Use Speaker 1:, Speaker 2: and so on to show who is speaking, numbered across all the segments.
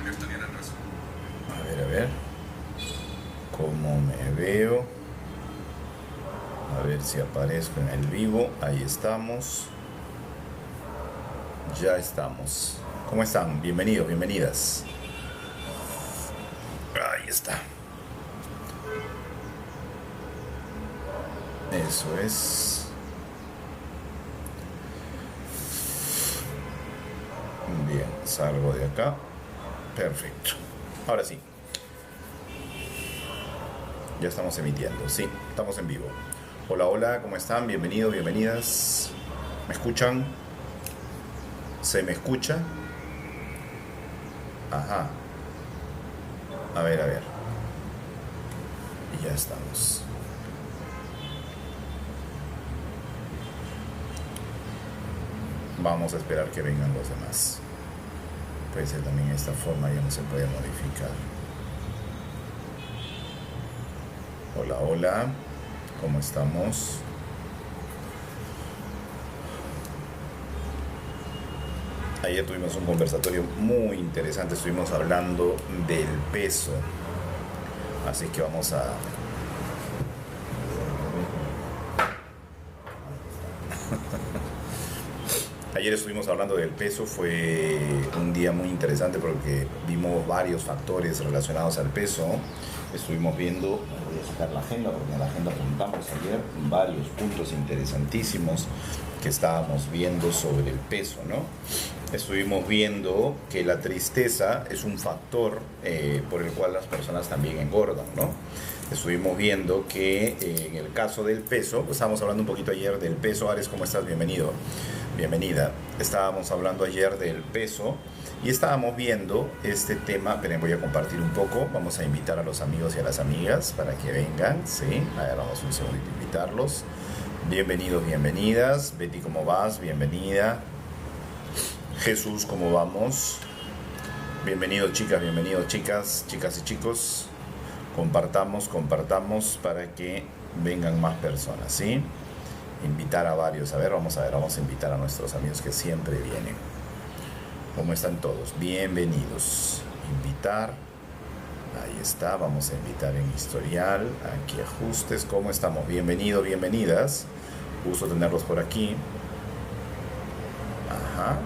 Speaker 1: A ver. ¿Cómo me veo? A ver si aparezco en el vivo. Ahí estamos. Ya estamos. ¿Cómo están? Bienvenidos, bienvenidas. Ahí está. Eso es. Bien, salgo de acá. Perfecto. Ahora sí. Ya estamos emitiendo. Sí, estamos en vivo. Hola, hola, ¿cómo están? Bienvenidos, bienvenidas. ¿Me escuchan? ¿Se me escucha? Ajá. A ver, a ver. Y ya estamos. Vamos a esperar que vengan los demás. Puede ser también de esta forma, ya no se puede modificar. Hola, hola. ¿Cómo estamos? Ayer tuvimos un conversatorio muy interesante. Estuvimos hablando del peso. Así que vamos a... Ayer estuvimos hablando del peso, fue un día muy interesante porque vimos varios factores relacionados al peso. Estuvimos viendo, voy a sacar la agenda porque en la agenda apuntamos ayer varios puntos interesantísimos que estábamos viendo sobre el peso, ¿no? Estuvimos viendo que la tristeza es un factor por el cual las personas también engordan, ¿no? Estuvimos viendo que en el caso del peso, pues estábamos hablando un poquito ayer del peso. Ares, ¿cómo estás? Bienvenido. Bienvenida. Estábamos hablando ayer del peso y estábamos viendo este tema. Esperen, voy a compartir un poco. Vamos a invitar a los amigos y a las amigas para que vengan. Sí, a ver, vamos un segundito a invitarlos. Bienvenidos, bienvenidas. Betty, ¿cómo vas? Bienvenida. Jesús, ¿cómo vamos? Bienvenidos, chicas, bienvenidos, chicas y chicos. Compartamos para que vengan más personas, ¿sí? Invitar a varios. A ver, vamos a invitar a nuestros amigos que siempre vienen. ¿Cómo están todos? Bienvenidos. Invitar. Ahí está, vamos a invitar en historial. Aquí ajustes. ¿Cómo estamos? Bienvenidos, bienvenidas. Gusto tenerlos por aquí. Ajá.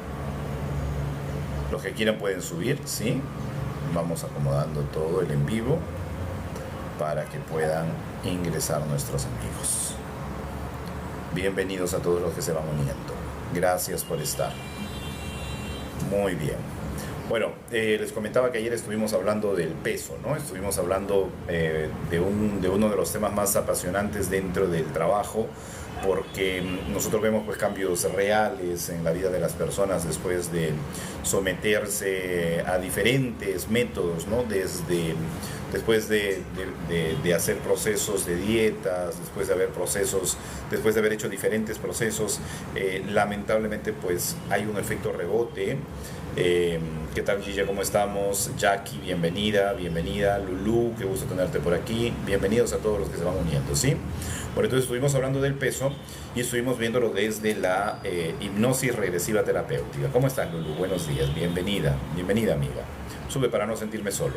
Speaker 1: Los que quieran pueden subir, ¿sí? Vamos acomodando todo el en vivo para que puedan ingresar nuestros amigos. Bienvenidos a todos los que se van uniendo. Gracias por estar. Muy bien. Bueno, les comentaba que ayer estuvimos hablando del peso, ¿no? Estuvimos hablando de uno de los temas más apasionantes dentro del trabajo, porque nosotros vemos pues cambios reales en la vida de las personas después de someterse a diferentes métodos, ¿no? Después de hacer procesos de dietas, después de haber hecho diferentes procesos, lamentablemente pues hay un efecto rebote. ¿Qué tal, Gilla? ¿Cómo estamos? Jackie, bienvenida. Lulú, qué gusto tenerte por aquí. Bienvenidos a todos los que se van uniendo, ¿sí? Bueno, entonces estuvimos hablando del peso y estuvimos viéndolo desde la hipnosis regresiva terapéutica. ¿Cómo estás, Lulú? Buenos días, bienvenida, amiga. Sube para no sentirme solo.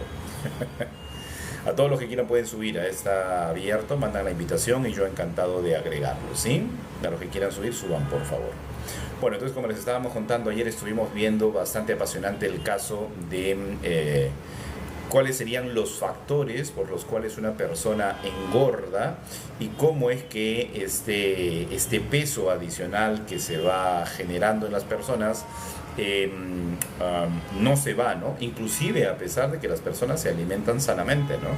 Speaker 1: A todos los que quieran pueden subir, está abierto, mandan la invitación y yo encantado de agregarlo, ¿sí? A los que quieran subir, suban, por favor. Bueno, entonces como les estábamos contando, ayer estuvimos viendo bastante apasionante el caso de cuáles serían los factores por los cuales una persona engorda y cómo es que este peso adicional que se va generando en las personas no se va, ¿no? Inclusive a pesar de que las personas se alimentan sanamente, ¿no?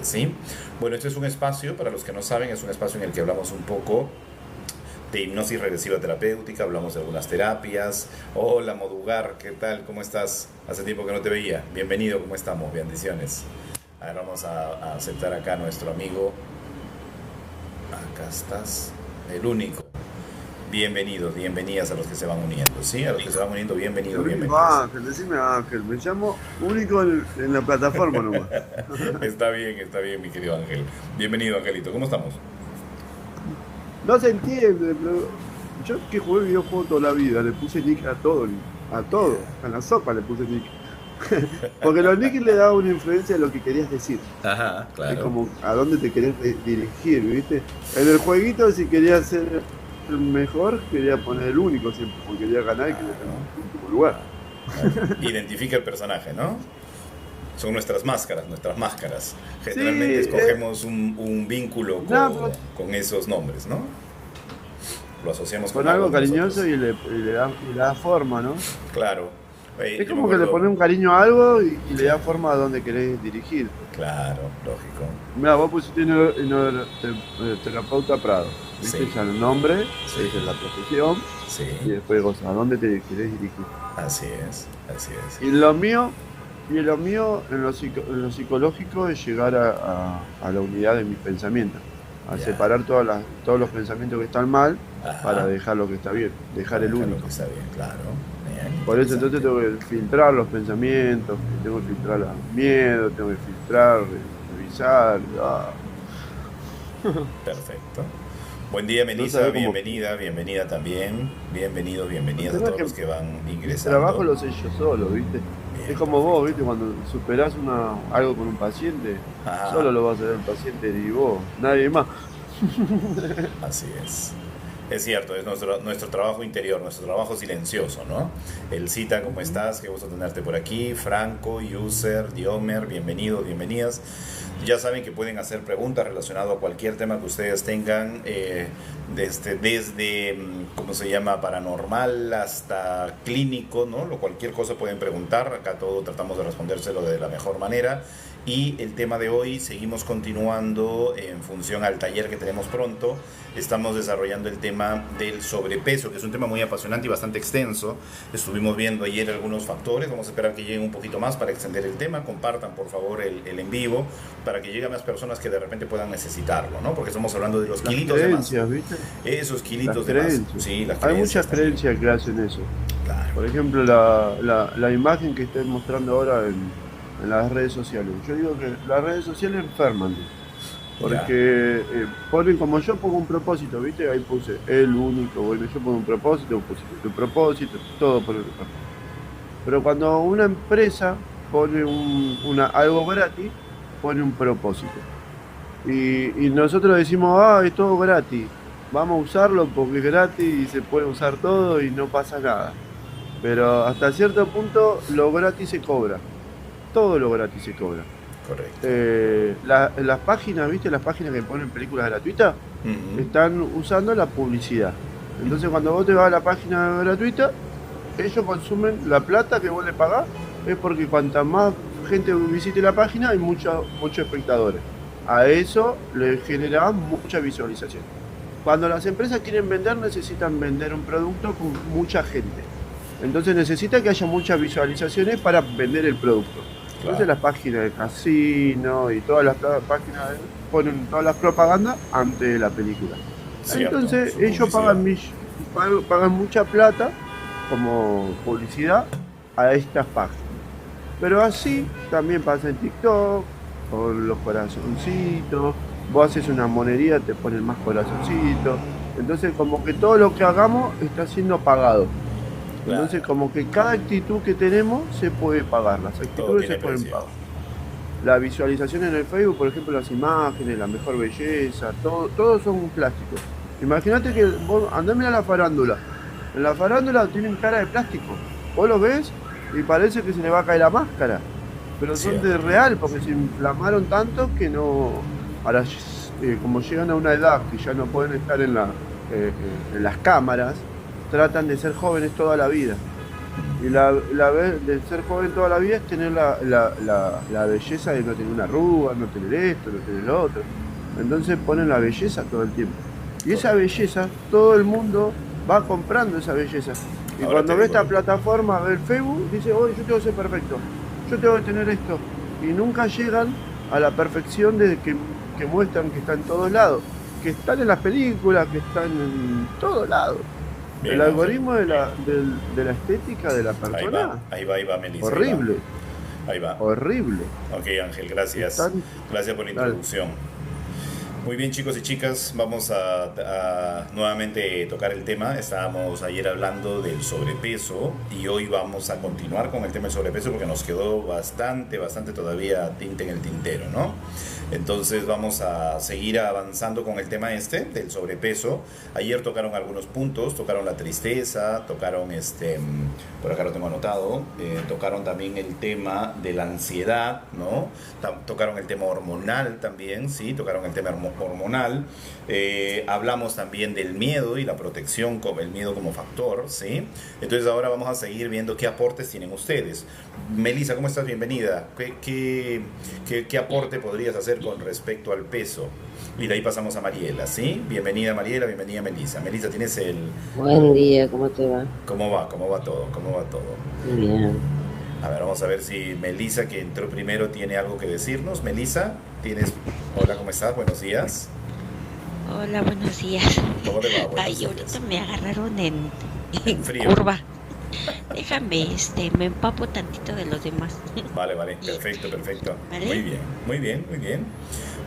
Speaker 1: ¿Sí? Bueno, este es un espacio, para los que no saben, es un espacio en el que hablamos un poco de hipnosis regresiva terapéutica, hablamos de algunas terapias. Hola, Modugar, ¿qué tal? ¿Cómo estás? Hace tiempo que no te veía. Bienvenido, ¿cómo estamos? Bendiciones. A ver, vamos a aceptar acá a nuestro amigo. Acá estás, el único. Bienvenidos, bienvenidas a los que se van uniendo, ¿sí? A los que se van uniendo, bienvenidos, bienvenidos.
Speaker 2: Ángel, decime Ángel, me llamo único en la plataforma nomás.
Speaker 1: Está bien, mi querido Ángel. Bienvenido, Angelito, ¿cómo estamos?
Speaker 2: No se entiende, pero yo que jugué videojuegos toda la vida, le puse nick a todo. A todo, a la sopa le puse Nick. Porque los Nick le daban una influencia de lo que querías decir.
Speaker 1: Ajá,
Speaker 2: Es
Speaker 1: claro.
Speaker 2: como a dónde te querías dirigir, ¿viste? En el jueguito, si querías ser el mejor, quería poner el único siempre, porque quería ganar y quería tener
Speaker 1: Claro,
Speaker 2: el último lugar.
Speaker 1: claro. Identifica el personaje, ¿no? Son nuestras máscaras, nuestras máscaras.
Speaker 2: Sí,
Speaker 1: Generalmente escogemos un vínculo
Speaker 2: no, pero
Speaker 1: con esos nombres, ¿no? Lo asociamos
Speaker 2: con
Speaker 1: con algo
Speaker 2: algo
Speaker 1: de
Speaker 2: cariñoso
Speaker 1: nosotros.
Speaker 2: y le da forma, ¿no?
Speaker 1: Claro.
Speaker 2: Es
Speaker 1: Yo me
Speaker 2: como que le
Speaker 1: acuerdo.
Speaker 2: pones un cariño a algo y le
Speaker 1: Sí,
Speaker 2: da forma a dónde querés dirigir.
Speaker 1: claro, lógico.
Speaker 2: Mira, vos pusiste terapeuta Prado, ¿viste?
Speaker 1: Sí,
Speaker 2: Ya el nombre,
Speaker 1: sí,
Speaker 2: esa es la profesión,
Speaker 1: sí.
Speaker 2: y después vos, a dónde te querés dirigir.
Speaker 1: Así es, así es.
Speaker 2: Y lo mío, en lo psicológico es llegar a la unidad de mis pensamientos, a
Speaker 1: Ya.
Speaker 2: separar todos los pensamientos que están mal para
Speaker 1: Ajá.
Speaker 2: dejar lo que está bien, dejar
Speaker 1: Para
Speaker 2: el
Speaker 1: dejar lo que
Speaker 2: único.
Speaker 1: está bien, claro. Bien,
Speaker 2: Por eso entonces
Speaker 1: interesante.
Speaker 2: tengo que filtrar los pensamientos, tengo que filtrar los miedos, tengo que filtrar, revisar.
Speaker 1: Perfecto. Buen día,
Speaker 2: No
Speaker 1: Melissa.
Speaker 2: sabés cómo.
Speaker 1: Bienvenida, bienvenida también. Bienvenidos,
Speaker 2: El
Speaker 1: bienvenidas a
Speaker 2: tema es
Speaker 1: todos
Speaker 2: que
Speaker 1: los que van
Speaker 2: mi trabajo
Speaker 1: ingresando.
Speaker 2: lo sé yo solo, ¿viste? Es
Speaker 1: Bien,
Speaker 2: como vos,
Speaker 1: perfecto.
Speaker 2: ¿viste? Cuando superás algo con un paciente, solo
Speaker 1: Ajá,
Speaker 2: lo va a hacer el paciente y vos, nadie más.
Speaker 1: así es. Es cierto, es nuestro trabajo interior, nuestro trabajo silencioso, ¿no? El Cita, ¿cómo
Speaker 2: Ujú.
Speaker 1: estás? Qué gusto tenerte por aquí. Franco, User, Diomer, bienvenidos, bienvenidas. Ya saben que pueden hacer preguntas relacionadas a cualquier tema que ustedes tengan, desde, ¿cómo se llama? Paranormal hasta clínico, ¿no? Cualquier cosa pueden preguntar. Acá todo tratamos de respondérselo de la mejor manera. Y el tema de hoy, seguimos continuando en función al taller que tenemos pronto. Estamos desarrollando el tema del sobrepeso, que es un tema muy apasionante y bastante extenso. Estuvimos viendo ayer algunos factores. Vamos a esperar que lleguen un poquito más para extender el tema. Compartan, por favor, el en vivo para que lleguen más personas que de repente puedan necesitarlo, ¿no? Porque estamos hablando de los
Speaker 2: Las
Speaker 1: kilitos de más.
Speaker 2: creencias, ¿viste?
Speaker 1: Esos
Speaker 2: Las
Speaker 1: kilitos de más.
Speaker 2: creencias.
Speaker 1: Sí, las
Speaker 2: Hay
Speaker 1: creencias
Speaker 2: muchas
Speaker 1: también.
Speaker 2: creencias que hacen eso.
Speaker 1: Claro.
Speaker 2: Por ejemplo, la imagen que estoy mostrando ahora en las redes sociales. Yo digo que las redes sociales enferman,
Speaker 1: Ya.
Speaker 2: porque ponen como yo pongo un propósito, ¿viste? Ahí puse el único, bueno, yo pongo un propósito, puse tu propósito, todo por el propósito. Pero cuando una empresa pone algo gratis, pone un propósito. Y nosotros decimos, es todo gratis, vamos a usarlo porque es gratis y se puede usar todo y no pasa nada. Pero hasta cierto punto lo gratis se cobra, todo lo gratis se cobra.
Speaker 1: Correcto.
Speaker 2: Las páginas, ¿viste? Las páginas que ponen películas gratuitas,
Speaker 1: Ujú.
Speaker 2: están usando la publicidad. Entonces cuando vos te vas a la página gratuita, ellos consumen la plata que vos le pagás, es porque cuanta más gente visite la página hay muchos espectadores. A eso le genera mucha visualización. Cuando las empresas quieren vender, necesitan vender un producto con mucha gente. Entonces necesita que haya muchas visualizaciones para vender el producto. Entonces
Speaker 1: Claro.
Speaker 2: las páginas de casino y todas las páginas ponen todas las propagandas antes de la película.
Speaker 1: Cierto.
Speaker 2: Entonces
Speaker 1: Su
Speaker 2: ellos
Speaker 1: publicidad.
Speaker 2: pagan mucha plata como publicidad a estas páginas. Pero así también pasa en TikTok, con los corazoncitos. Vos haces una monería, te ponen más corazoncitos. Entonces como que todo lo que hagamos está siendo pagado. Entonces
Speaker 1: Claro.
Speaker 2: como que cada actitud que tenemos se puede pagar, las
Speaker 1: Todo
Speaker 2: actitudes se
Speaker 1: tiene
Speaker 2: pueden
Speaker 1: precio.
Speaker 2: pagar. La visualización en el Facebook, por ejemplo, las imágenes, la mejor belleza, todo son plásticos. Imagínate que vos andá a mirar la farándula. En la farándula tienen cara de plástico. Vos lo ves y parece que se le va a caer la máscara. Pero son de
Speaker 1: Cierto.
Speaker 2: real porque se inflamaron tanto que no. Ahora, como llegan a una edad que ya no pueden estar en las cámaras, tratan de ser jóvenes toda la vida. Y de ser joven toda la vida es tener la belleza de no tener una arruga, no tener esto, no tener lo otro. Entonces ponen la belleza todo el tiempo. Y esa
Speaker 1: Correcto.
Speaker 2: belleza, todo el mundo va comprando esa belleza. Y
Speaker 1: Ahora te
Speaker 2: cuando ve
Speaker 1: digo
Speaker 2: esta
Speaker 1: yo.
Speaker 2: plataforma, ve el Facebook, dice, oye, yo tengo que ser perfecto, yo tengo que tener esto. Y nunca llegan a la perfección que muestran que está en todos lados, que están en las películas, que están en todos lados. El
Speaker 1: Bien, Ángel.
Speaker 2: algoritmo de la estética de la
Speaker 1: Ahí va,
Speaker 2: persona,
Speaker 1: ahí va, Melissa, ahí va.
Speaker 2: horrible,
Speaker 1: Ahí va.
Speaker 2: horrible.
Speaker 1: Ok, Ángel, gracias.
Speaker 2: Están,
Speaker 1: Gracias por la
Speaker 2: dale.
Speaker 1: introducción. Muy bien, chicos y chicas, vamos a nuevamente tocar el tema. Estábamos ayer hablando del sobrepeso y hoy vamos a continuar con el tema del sobrepeso porque nos quedó bastante todavía tinta en el tintero, ¿no? Entonces vamos a seguir avanzando con el tema del sobrepeso. Ayer tocaron algunos puntos, tocaron la tristeza, tocaron por acá lo tengo anotado, tocaron también el tema de la ansiedad, ¿no? Tocaron el tema hormonal también, sí, tocaron el tema hormonal. Hablamos también del miedo y la protección, como el miedo como factor, ¿sí? Entonces ahora vamos a seguir viendo qué aportes tienen ustedes. Melissa, ¿cómo estás? Bienvenida. ¿Qué aporte podrías hacer con respecto al peso? Y de ahí pasamos a Mariela, ¿sí? Bienvenida Mariela, bienvenida Melissa. Melissa, tienes el...
Speaker 3: Buen día, ¿cómo te va?
Speaker 1: ¿Cómo va? ¿Cómo va todo? ¿Cómo va todo?
Speaker 3: Bien.
Speaker 1: A ver, vamos a ver si Melissa, que entró primero, tiene algo que decirnos. Melissa, tienes... Hola, ¿cómo estás? Buenos días.
Speaker 4: Hola, buenos días.
Speaker 1: ¿Cómo te va? Buenos
Speaker 4: Ay,
Speaker 1: días.
Speaker 4: ahorita me agarraron en
Speaker 1: En frío.
Speaker 4: curva. Déjame, me empapo tantito de los demás.
Speaker 1: Vale, perfecto.
Speaker 4: ¿Vale?
Speaker 1: Muy bien.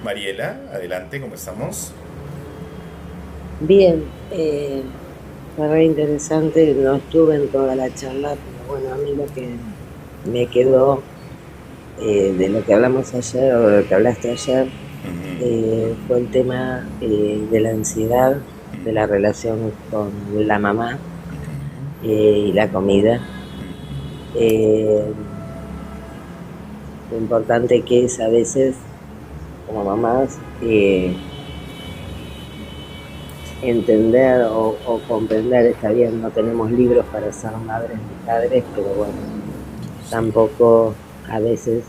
Speaker 1: Mariela, adelante, ¿cómo estamos?
Speaker 3: Bien, fue re interesante, no estuve en toda la charla, pero bueno, a mí lo que me quedó de lo que hablamos ayer, o de lo que hablaste ayer, fue el tema de la ansiedad, de la relación con la mamá y la comida. Lo importante que es a veces, como mamás, entender o comprender. Está bien, no tenemos libros para ser madres ni padres, pero bueno, tampoco a veces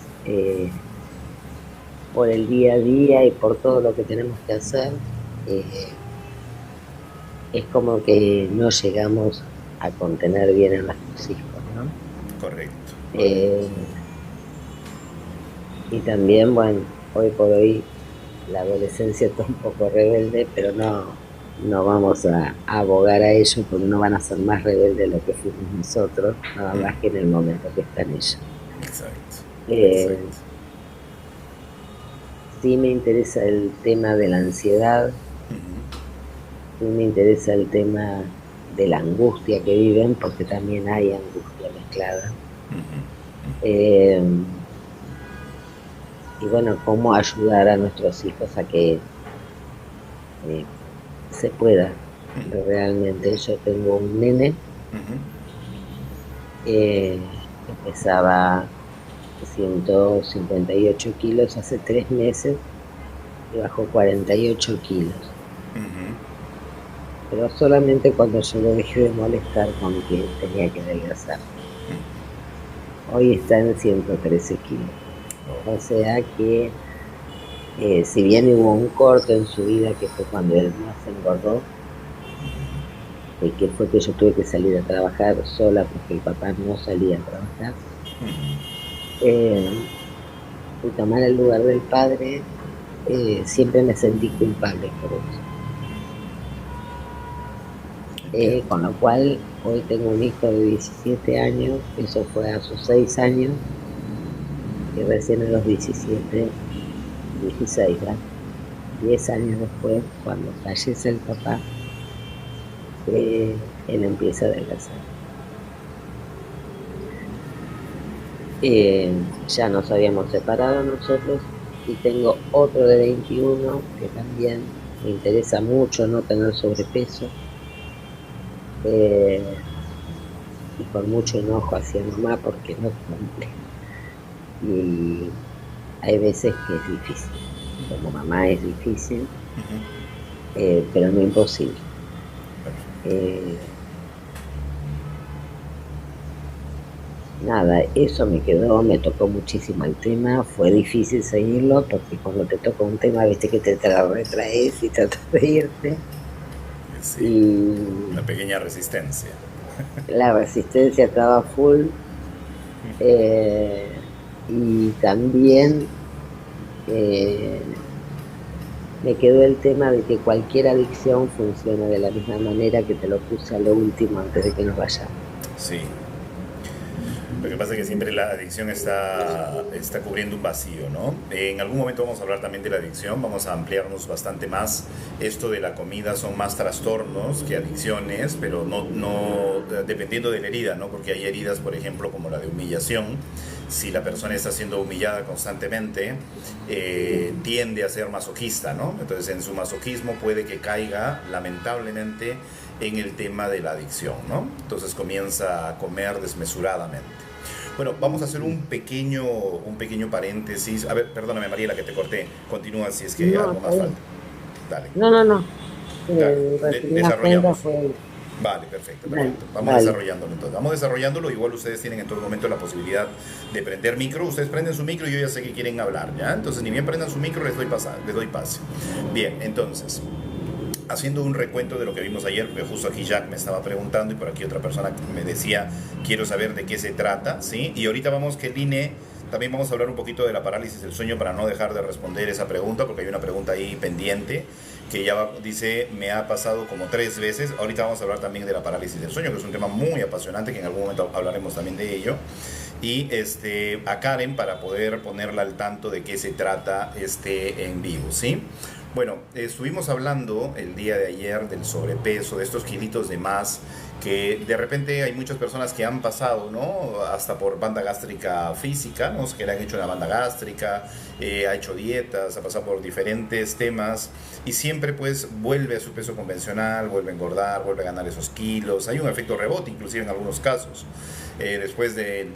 Speaker 3: por el día a día y por todo lo que tenemos que hacer, es como que no llegamos a contener bien a nuestros hijos, ¿no?
Speaker 1: Correcto.
Speaker 3: Y también, bueno, hoy por hoy la adolescencia está un poco rebelde, pero no vamos a abogar a ello porque no van a ser más rebeldes de lo que fuimos nosotros, nada más que en el momento que están ellos.
Speaker 1: Exacto.
Speaker 3: Sí me interesa el tema de la ansiedad, sí me interesa el tema de la angustia que viven, porque también hay angustia mezclada. Y bueno, cómo ayudar a nuestros hijos a que se pueda realmente. Yo tengo un nene que pesaba 158 kilos hace 3 meses y bajó 48 kilos. Pero solamente cuando yo lo dejé de molestar con que tenía que adelgazar. Hoy está en 113 kilos. O sea que, si bien hubo un corte en su vida, que fue cuando él más se engordó, y que fue que yo tuve que salir a trabajar sola porque el papá no salía a trabajar, y tomar el lugar del padre, siempre me sentí culpable por eso. Con lo cual, hoy tengo un hijo de 17 años, eso fue a sus 6 años, y recién a los 16, ¿verdad? 10 años después, cuando fallece el papá, él empieza a adelgazar. Ya nos habíamos separado nosotros y tengo otro de 21 que también me interesa mucho no tener sobrepeso, y con mucho enojo hacia mamá porque no cumple. Y hay veces que es difícil, como mamá es difícil, pero no imposible. Nada, eso me quedó, me tocó muchísimo el tema, fue difícil seguirlo porque cuando te toca un tema, viste que te retraes y tratas de irte.
Speaker 1: Sí,
Speaker 3: y
Speaker 1: una pequeña resistencia.
Speaker 3: La resistencia estaba full, y también me quedó el tema de que cualquier adicción funciona de la misma manera, que te lo puse a lo último antes de que nos vayamos.
Speaker 1: Sí. Lo que pasa es que siempre la adicción está cubriendo un vacío, ¿no? En algún momento vamos a hablar también de la adicción, vamos a ampliarnos bastante más. Esto de la comida son más trastornos que adicciones, pero no dependiendo de la herida, ¿no? Porque hay heridas, por ejemplo, como la de humillación. Si la persona está siendo humillada constantemente, tiende a ser masoquista, ¿no? Entonces, en su masoquismo puede que caiga, lamentablemente, en el tema de la adicción, ¿no? Entonces comienza a comer desmesuradamente. Bueno, vamos a hacer un pequeño paréntesis. A ver, perdóname, Mariela, que te corté. Continúa si es que
Speaker 3: No,
Speaker 1: algo
Speaker 3: está
Speaker 1: más
Speaker 3: bien.
Speaker 1: falta. Dale.
Speaker 3: No.
Speaker 1: Dale,
Speaker 3: Recibí una
Speaker 1: desarrollamos.
Speaker 3: ofrenda fue...
Speaker 1: Vale, perfecto.
Speaker 3: Dale,
Speaker 1: Vamos
Speaker 3: dale.
Speaker 1: desarrollándolo entonces. Vamos desarrollándolo. Igual ustedes tienen en todo momento la posibilidad de prender micro. Ustedes prenden su micro y yo ya sé que quieren hablar, ¿ya? Entonces, ni bien prendan su micro, les doy pase. Bien, entonces, haciendo un recuento de lo que vimos ayer, porque justo aquí Jack me estaba preguntando y por aquí otra persona me decía, quiero saber de qué se trata, ¿sí? Y ahorita vamos que Line, también vamos a hablar un poquito de la parálisis del sueño para no dejar de responder esa pregunta, porque hay una pregunta ahí pendiente que ya dice, me ha pasado como 3 veces. Ahorita vamos a hablar también de la parálisis del sueño, que es un tema muy apasionante, que en algún momento hablaremos también de ello. Y a Karen para poder ponerla al tanto de qué se trata en vivo, ¿sí? Bueno, estuvimos hablando el día de ayer del sobrepeso, de estos kilitos de más, que de repente hay muchas personas que han pasado, ¿no? Hasta por banda gástrica física, ¿no? Que le han hecho una banda gástrica, ha hecho dietas, ha pasado por diferentes temas y siempre pues vuelve a su peso convencional, vuelve a engordar, vuelve a ganar esos kilos. Hay un efecto rebote inclusive en algunos casos. Después de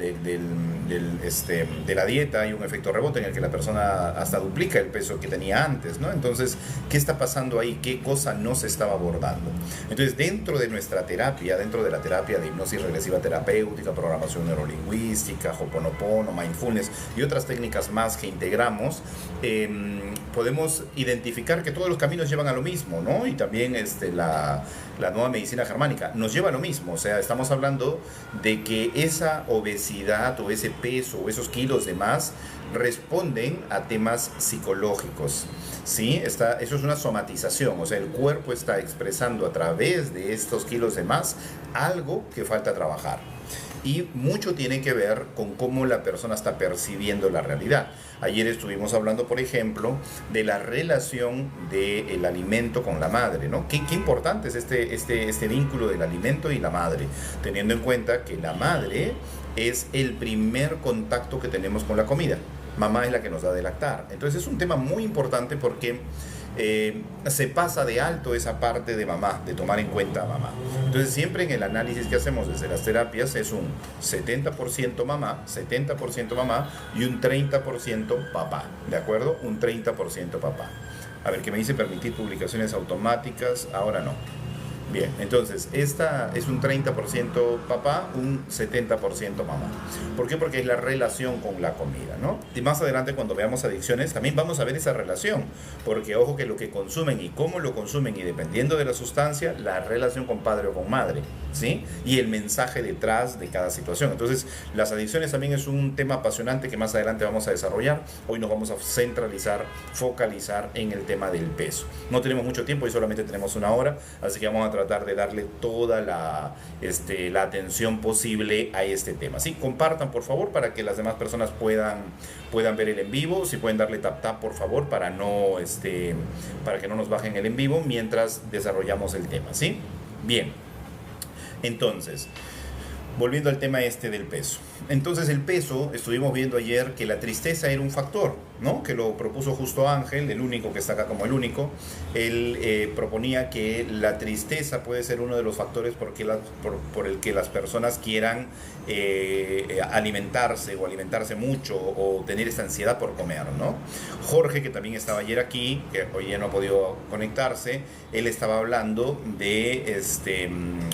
Speaker 1: la dieta hay un efecto rebote en el que la persona hasta duplica el peso que tenía antes, ¿no? Entonces, ¿qué está pasando ahí? ¿Qué cosa no se estaba abordando? Entonces, dentro de nuestra terapia, dentro de la terapia de hipnosis regresiva terapéutica, programación neurolingüística, Ho'oponopono, mindfulness y otras técnicas más que integramos, podemos identificar que todos los caminos llevan a lo mismo, ¿no? Y también la nueva medicina germánica nos lleva a lo mismo. O sea, estamos hablando de que esa obesidad o ese peso o esos kilos de más responden a temas psicológicos, ¿sí? Eso es una somatización, o sea, el cuerpo está expresando a través de estos kilos de más algo que falta trabajar. Y mucho tiene que ver con cómo la persona está percibiendo la realidad. Ayer estuvimos hablando, por ejemplo, de la relación del alimento con la madre, ¿no? Qué importante es este vínculo del alimento y la madre, teniendo en cuenta que la madre es el primer contacto que tenemos con la comida. Mamá es la que nos da de lactar. Entonces es un tema muy importante porque se pasa de alto esa parte de mamá, de tomar en cuenta a mamá. Entonces siempre en el análisis que hacemos desde las terapias es un 70% mamá y un 30% papá, ¿de acuerdo? Un 30% papá. A ver, ¿qué me dice? Permitir publicaciones automáticas, ahora no. Bien, entonces, esta es un 30% papá, un 70% mamá. ¿Por qué? Porque es la relación con la comida, ¿no? Y más adelante, cuando veamos adicciones, también vamos a ver esa relación. Porque, ojo, que lo que consumen y cómo lo consumen, y dependiendo de la sustancia, la relación con padre o con madre, ¿sí? Y el mensaje detrás de cada situación. Entonces, las adicciones también es un tema apasionante que más adelante vamos a desarrollar. Hoy nos vamos a focalizar en el tema del peso. No tenemos mucho tiempo y solamente tenemos 1 hora, así que vamos a tratar de darle toda la atención posible a este tema. ¿Sí? Compartan, por favor, para que las demás personas puedan ver el en vivo. Si pueden darle tap, por favor, para que no nos bajen el en vivo mientras desarrollamos el tema. ¿Sí? Bien. Entonces, volviendo al tema del peso. Entonces el peso, estuvimos viendo ayer que la tristeza era un factor, ¿no? Que lo propuso justo Ángel, el único que está acá como el único. Él proponía que la tristeza puede ser uno de los factores por el que las personas quieran alimentarse o alimentarse mucho o tener esta ansiedad por comer, ¿no? Jorge, que también estaba ayer aquí, que hoy ya no ha podido conectarse, él estaba hablando de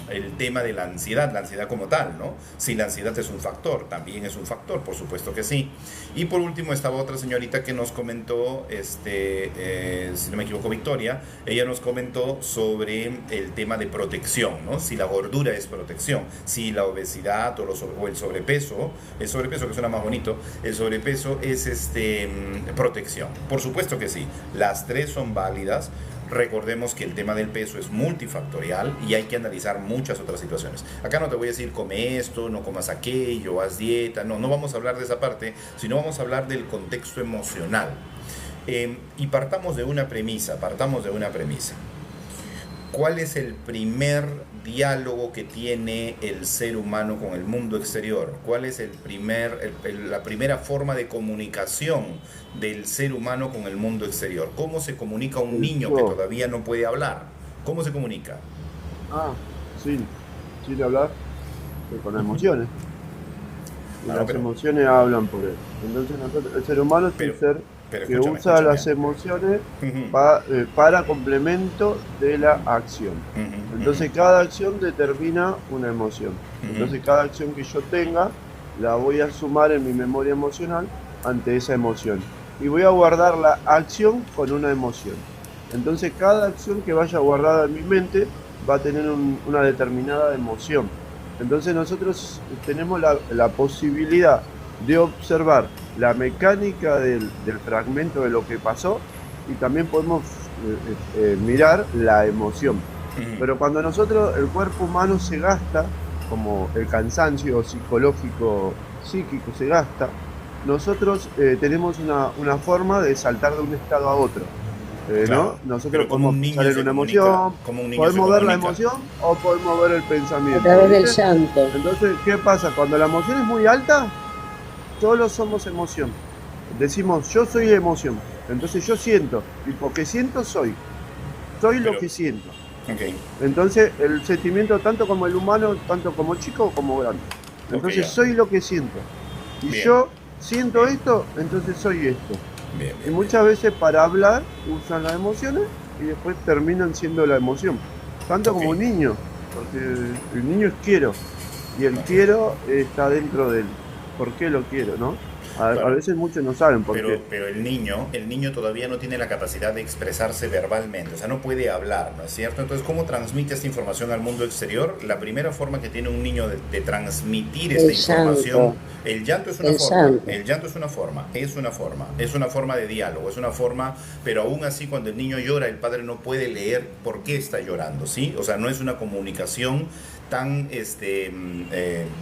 Speaker 1: el tema de la ansiedad como tal, ¿no? Si la ansiedad es un factor, también es un factor, por supuesto que sí. Y por último estaba otra señorita que nos comentó, si no me equivoco, Victoria, ella nos comentó sobre el tema de protección, ¿no? Si la gordura es protección, si la obesidad o el sobrepeso que suena más bonito, el sobrepeso es protección. Por supuesto que sí, las tres son válidas. recordemos que el tema del peso es multifactorial y hay que analizar muchas otras situaciones. Acá no te voy a decir come esto, no comas aquello, haz dieta, no vamos a hablar de esa parte, sino vamos a hablar del contexto emocional. Y partamos de una premisa. ¿Cuál es el primer diálogo que tiene el ser humano con el mundo exterior? ¿Cuál es la primera forma de comunicación del ser humano con el mundo exterior? ¿Cómo se comunica un niño que todavía no puede hablar? ¿Cómo se comunica?
Speaker 2: Sin hablar, con emociones. Y las emociones hablan por él. Entonces el ser humano es un ser que usa las emociones para complemento de la acción. Entonces cada acción determina una emoción. Entonces cada acción que yo tenga la voy a sumar en mi memoria emocional ante esa emoción. Y voy a guardar la acción con una emoción. Entonces cada acción que vaya guardada en mi mente va a tener una determinada emoción. Entonces nosotros tenemos la posibilidad de observar la mecánica del fragmento de lo que pasó y también podemos mirar la emoción. Pero cuando el cuerpo humano se gasta, como el cansancio psicológico, psíquico se gasta, nosotros tenemos una forma de saltar de un estado a otro.
Speaker 1: Claro,
Speaker 2: ¿no? Nosotros podemos salir una emoción, podemos ver la emoción o podemos ver el pensamiento.
Speaker 3: A través del llanto.
Speaker 2: Entonces, ¿qué pasa? Cuando la emoción es muy alta, todos somos emoción. Decimos, yo soy emoción. Entonces yo siento. Y porque siento, soy. Lo que siento.
Speaker 1: Okay.
Speaker 2: Entonces, el sentimiento, tanto como el humano, tanto como chico como grande. Entonces, soy lo que siento. Y yo siento esto, entonces soy esto. Y muchas veces para hablar usan las emociones y después terminan siendo la emoción. Tanto como un niño. Porque el niño es quiero. Y el quiero está dentro de él. ¿Por qué lo quiero, no? A veces muchos no saben por qué.
Speaker 1: Pero el niño todavía no tiene la capacidad de expresarse verbalmente, o sea, no puede hablar, ¿no es cierto? Entonces, ¿cómo transmite esta información al mundo exterior? La primera forma que tiene un niño de transmitir esta información, el llanto es una forma, el llanto es una forma de diálogo, es una forma, pero aún así cuando el niño llora, el padre no puede leer por qué está llorando, ¿sí? O sea, no es una comunicación tan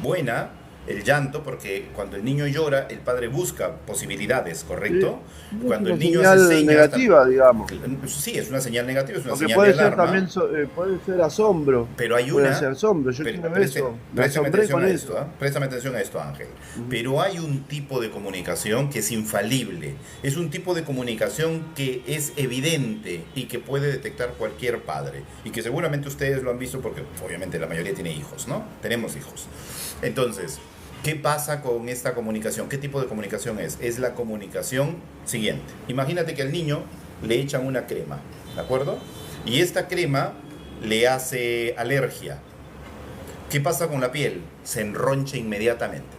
Speaker 1: buena, el llanto, porque cuando el niño llora, el padre busca posibilidades, ¿correcto?
Speaker 2: Sí,
Speaker 1: cuando el niño
Speaker 2: hace
Speaker 1: señas
Speaker 2: negativa, digamos.
Speaker 1: Sí, es una señal negativa, es una
Speaker 2: porque
Speaker 1: señal
Speaker 2: puede
Speaker 1: de
Speaker 2: ser
Speaker 1: alarma.
Speaker 2: También préstame asombro.
Speaker 1: Pero hay
Speaker 2: puede
Speaker 1: una...
Speaker 2: ser asombro, yo quiero eso.
Speaker 1: Préstame atención a esto, préstame atención a esto, Ángel. Pero hay un tipo de comunicación que es infalible. Es un tipo de comunicación que es evidente y que puede detectar cualquier padre. Y que seguramente ustedes lo han visto porque obviamente la mayoría tiene hijos, ¿no? Tenemos hijos. Entonces, ¿qué pasa con esta comunicación? ¿Qué tipo de comunicación es? Es la comunicación siguiente. Imagínate que al niño le echan una crema, ¿de acuerdo? Y esta crema le hace alergia. ¿Qué pasa con la piel? Se enroncha inmediatamente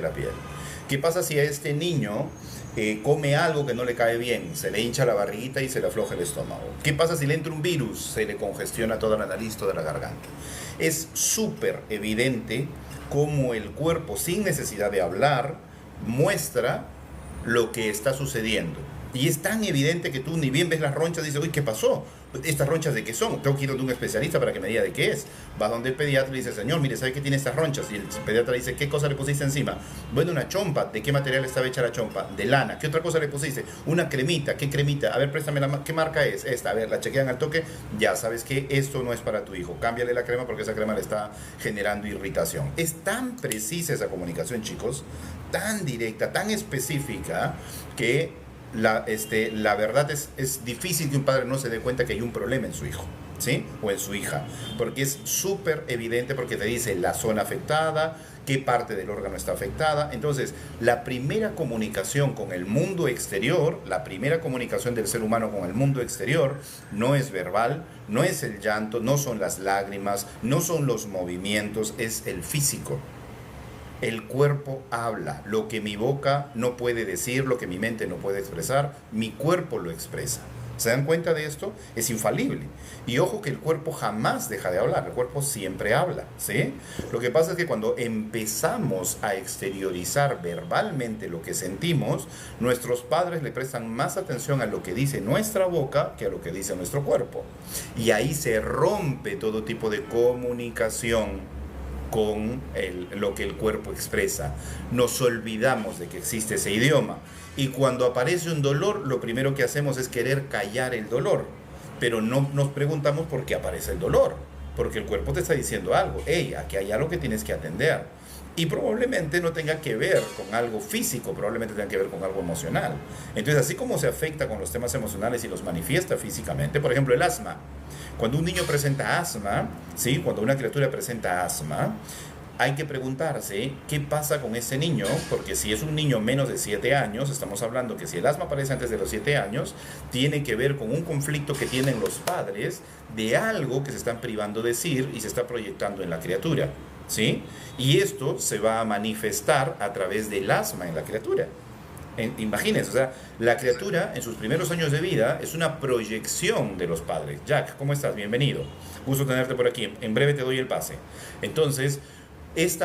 Speaker 1: la piel. ¿Qué pasa si a este niño come algo que no le cae bien? Se le hincha la barriguita y se le afloja el estómago. ¿Qué pasa si le entra un virus? Se le congestiona toda la nariz, toda la garganta. Es súper evidente cómo el cuerpo, sin necesidad de hablar, muestra lo que está sucediendo. Y es tan evidente que tú ni bien ves las ronchas y dices, uy, ¿qué pasó? ¿Estas ronchas de qué son? Tengo que ir donde un especialista para que me diga de qué es. Vas donde el pediatra y dice, señor, mire, ¿sabe qué tiene estas ronchas? Y el pediatra dice, ¿qué cosa le pusiste encima? Bueno, una chompa. ¿De qué material estaba hecha la chompa? De lana. ¿Qué otra cosa le pusiste? Una cremita. ¿Qué cremita? A ver, préstame ¿qué marca es? Esta. A ver, la chequean al toque. Ya sabes que esto no es para tu hijo. Cámbiale la crema porque esa crema le está generando irritación. Es tan precisa esa comunicación, chicos, tan directa, tan específica, que la verdad es difícil que un padre no se dé cuenta que hay un problema en su hijo, ¿sí? O en su hija, porque es súper evidente, porque te dice la zona afectada, qué parte del órgano está afectada. Entonces, la primera comunicación con el mundo exterior, la primera comunicación del ser humano con el mundo exterior, no es verbal, no es el llanto, no son las lágrimas, no son los movimientos, es el físico. El cuerpo habla, lo que mi boca no puede decir, lo que mi mente no puede expresar, mi cuerpo lo expresa. ¿Se dan cuenta de esto? Es infalible. Y ojo que el cuerpo jamás deja de hablar, el cuerpo siempre habla, ¿sí? Lo que pasa es que cuando empezamos a exteriorizar verbalmente lo que sentimos, nuestros padres le prestan más atención a lo que dice nuestra boca que a lo que dice nuestro cuerpo. Y ahí se rompe todo tipo de comunicación con lo que el cuerpo expresa. Nos olvidamos de que existe ese idioma. Y cuando aparece un dolor, lo primero que hacemos es querer callar el dolor. Pero no nos preguntamos por qué aparece el dolor. Porque el cuerpo te está diciendo algo. Hey, aquí hay algo que tienes que atender. Y probablemente no tenga que ver con algo físico, probablemente tenga que ver con algo emocional. Entonces, así como se afecta con los temas emocionales y los manifiesta físicamente, por ejemplo, el asma. Cuando un niño presenta asma, ¿sí? Cuando una criatura presenta asma, hay que preguntarse qué pasa con ese niño, porque si es un niño menos de 7 años, estamos hablando que si el asma aparece antes de los 7 años, tiene que ver con un conflicto que tienen los padres de algo que se están privando de decir y se está proyectando en la criatura, ¿sí? Y esto se va a manifestar a través del asma en la criatura. Imagínense, o sea, la criatura en sus primeros años de vida es una proyección de los padres. Jack, ¿cómo estás? Bienvenido. Gusto tenerte por aquí. En breve te doy el pase. Entonces, estos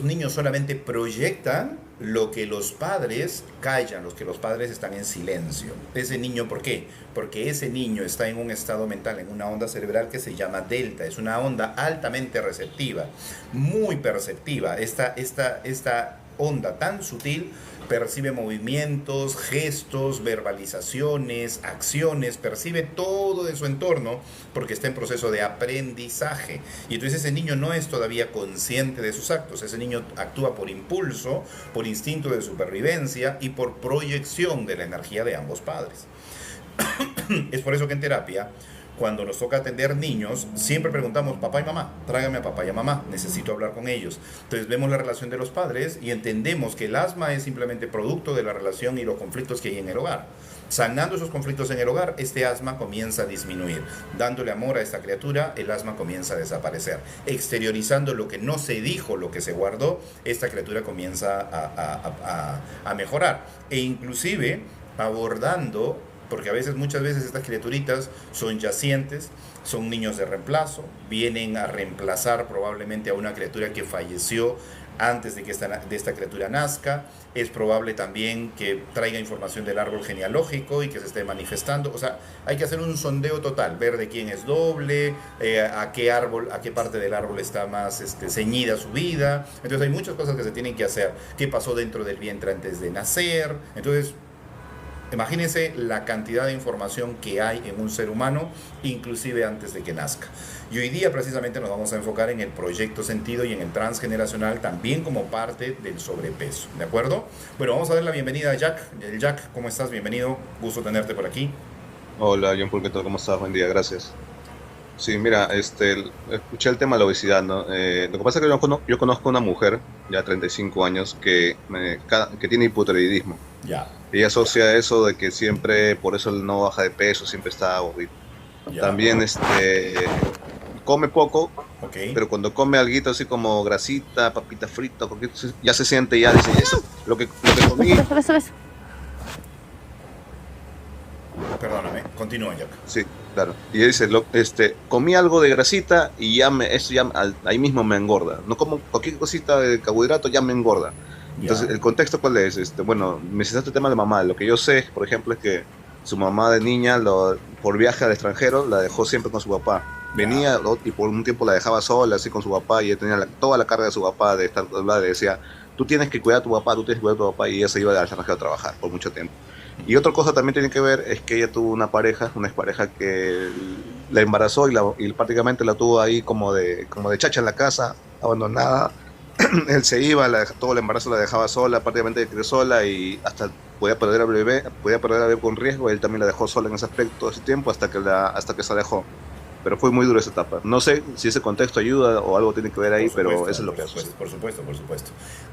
Speaker 1: niños solamente proyectan lo que los padres callan, lo que los padres están en silencio. Ese niño, ¿por qué? Porque ese niño está en un estado mental, en una onda cerebral que se llama delta. Es una onda altamente receptiva, muy perceptiva. Esta onda tan sutil percibe movimientos, gestos, verbalizaciones, acciones, percibe todo de su entorno porque está en proceso de aprendizaje. Y entonces ese niño no es todavía consciente de sus actos, ese niño actúa por impulso, por instinto de supervivencia y por proyección de la energía de ambos padres. Es por eso que en terapia, cuando nos toca atender niños, siempre preguntamos, papá y mamá, tráigame a papá y a mamá, necesito hablar con ellos. Entonces vemos la relación de los padres y entendemos que el asma es simplemente producto de la relación y los conflictos que hay en el hogar. Sanando esos conflictos en el hogar, este asma comienza a disminuir. Dándole amor a esta criatura, el asma comienza a desaparecer. Exteriorizando lo que no se dijo, lo que se guardó, esta criatura comienza a mejorar. E inclusive abordando, porque muchas veces estas criaturitas son yacientes, son niños de reemplazo, vienen a reemplazar probablemente a una criatura que falleció antes de que esta criatura nazca. Es probable también que traiga información del árbol genealógico y que se esté manifestando. O sea, hay que hacer un sondeo total, ver de quién es doble, a qué parte del árbol está más ceñida su vida. Entonces hay muchas cosas que se tienen que hacer. ¿Qué pasó dentro del vientre antes de nacer? Entonces, imagínense la cantidad de información que hay en un ser humano, inclusive antes de que nazca. Y hoy día precisamente nos vamos a enfocar en el proyecto sentido y en el transgeneracional también como parte del sobrepeso, ¿de acuerdo? Bueno, vamos a dar la bienvenida a Jack. Jack, ¿cómo estás? Bienvenido, gusto tenerte por aquí.
Speaker 5: Hola, John Pulqueto, ¿cómo estás? Buen día, gracias. Sí, mira, escuché el tema de la obesidad, ¿no? Lo que pasa es que yo conozco una mujer, ya 35 años, que tiene hipotiroidismo.
Speaker 1: Ya.
Speaker 5: Ella asocia eso de que siempre, por eso no baja de peso, siempre está gordita.
Speaker 1: Ya.
Speaker 5: También come poco,
Speaker 1: Okay.
Speaker 5: pero cuando come alguito así como grasita, papita frita, ya se siente, ya dice, eso, lo que comí.
Speaker 1: Perdóname, continúa, Jack.
Speaker 5: Sí, claro. Y ella dice, comí algo de grasita y ahí mismo me engorda. No como cualquier cosita de carbohidrato, ya me engorda. Entonces,
Speaker 1: Ya.
Speaker 5: ¿el contexto cuál es? Bueno, me mencionaste el tema de mamá. Lo que yo sé, por ejemplo, es que su mamá de niña, por viaje al extranjero, la dejó siempre con su papá. Venía y por un tiempo la dejaba sola, así con su papá, y ella tenía toda la carga de su papá, le decía, tú tienes que cuidar a tu papá, y ella se iba al extranjero a trabajar por mucho tiempo. Y otra cosa también tiene que ver es que ella tuvo una expareja que la embarazó y prácticamente la tuvo ahí como de chacha en la casa, abandonada. Él se iba, todo el embarazo la dejaba sola, prácticamente quedó sola y hasta podía perder al bebé con riesgo. Él también la dejó sola en ese aspecto todo ese tiempo hasta que se alejó. Pero fue muy dura esa etapa. No sé si ese contexto ayuda o algo tiene que ver ahí, pero eso es lo que hace.
Speaker 1: Por supuesto.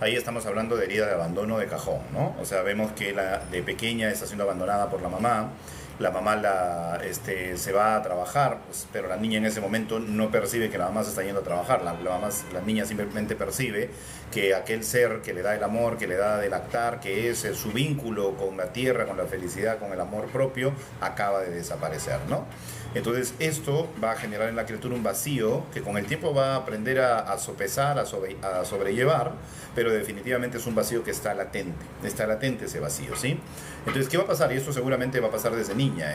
Speaker 1: Ahí estamos hablando de herida de abandono de cajón, ¿no? O sea, vemos que de pequeña está siendo abandonada por la mamá la mamá se va a trabajar, pues, pero la niña en ese momento no percibe que la mamá se está yendo a trabajar, la niña simplemente percibe que aquel ser que le da el amor, que le da de lactar, que es su vínculo con la tierra, con la felicidad, con el amor propio, acaba de desaparecer, ¿no? Entonces esto va a generar en la criatura un vacío que con el tiempo va a aprender a sopesar, a sobrellevar, pero definitivamente es un vacío que está latente ese vacío, ¿sí? Entonces, ¿qué va a pasar? Y esto seguramente va a pasar desde niña,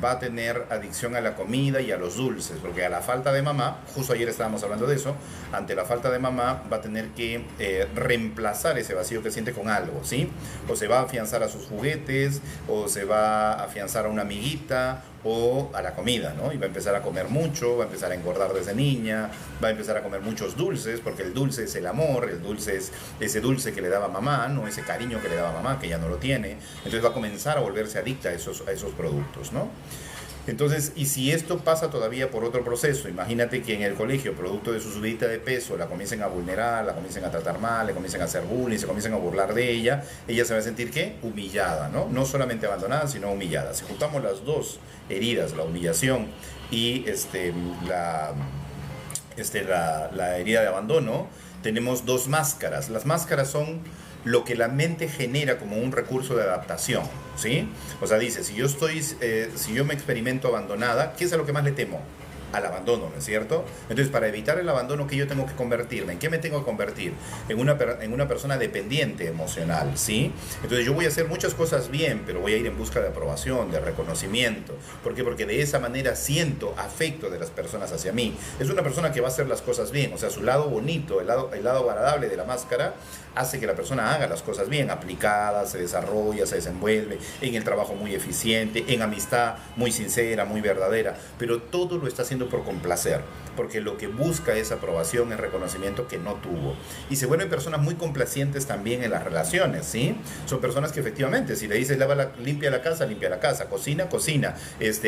Speaker 1: va a tener adicción a la comida y a los dulces, porque a la falta de mamá, justo ayer estábamos hablando de eso, ante la falta de mamá va a tener que reemplazar ese vacío que siente con algo, ¿sí? O se va a afianzar a sus juguetes, o se va a afianzar a una amiguita, o a la comida, ¿no? Y va a empezar a comer mucho, va a empezar a engordar desde niña, va a empezar a comer muchos dulces, porque el dulce es el amor, el dulce es ese dulce que le daba mamá, ¿no? Ese cariño que le daba mamá, que ya no lo tiene. Entonces va a comenzar a volverse adicta a esos productos, ¿no? Entonces, y si esto pasa todavía por otro proceso, imagínate que en el colegio, producto de su subida de peso, la comiencen a vulnerar, la comiencen a tratar mal, le comiencen a hacer bullying, se comiencen a burlar de ella se va a sentir, ¿qué? Humillada, ¿no? No solamente abandonada, sino humillada. Si juntamos las dos heridas, la humillación y la herida de abandono, tenemos dos máscaras. Las máscaras son lo que la mente genera como un recurso de adaptación, ¿sí? O sea, dice, si yo me experimento abandonada, ¿qué es a lo que más le temo? Al abandono, ¿no es cierto? Entonces, para evitar el abandono, ¿qué yo tengo que convertirme? ¿En qué me tengo que convertir? En una persona dependiente emocional, ¿sí? Entonces, yo voy a hacer muchas cosas bien, pero voy a ir en busca de aprobación, de reconocimiento. ¿Por qué? Porque de esa manera siento afecto de las personas hacia mí. Es una persona que va a hacer las cosas bien, o sea, su lado bonito, el lado agradable de la máscara, hace que la persona haga las cosas bien, aplicada, se desarrolla, se desenvuelve, en el trabajo muy eficiente, en amistad muy sincera, muy verdadera, pero todo lo está haciendo por complacer, porque lo que busca es aprobación, es reconocimiento que no tuvo. Y se vuelven personas muy complacientes también en las relaciones, ¿sí? Son personas que efectivamente, si le dices limpia la casa, cocina,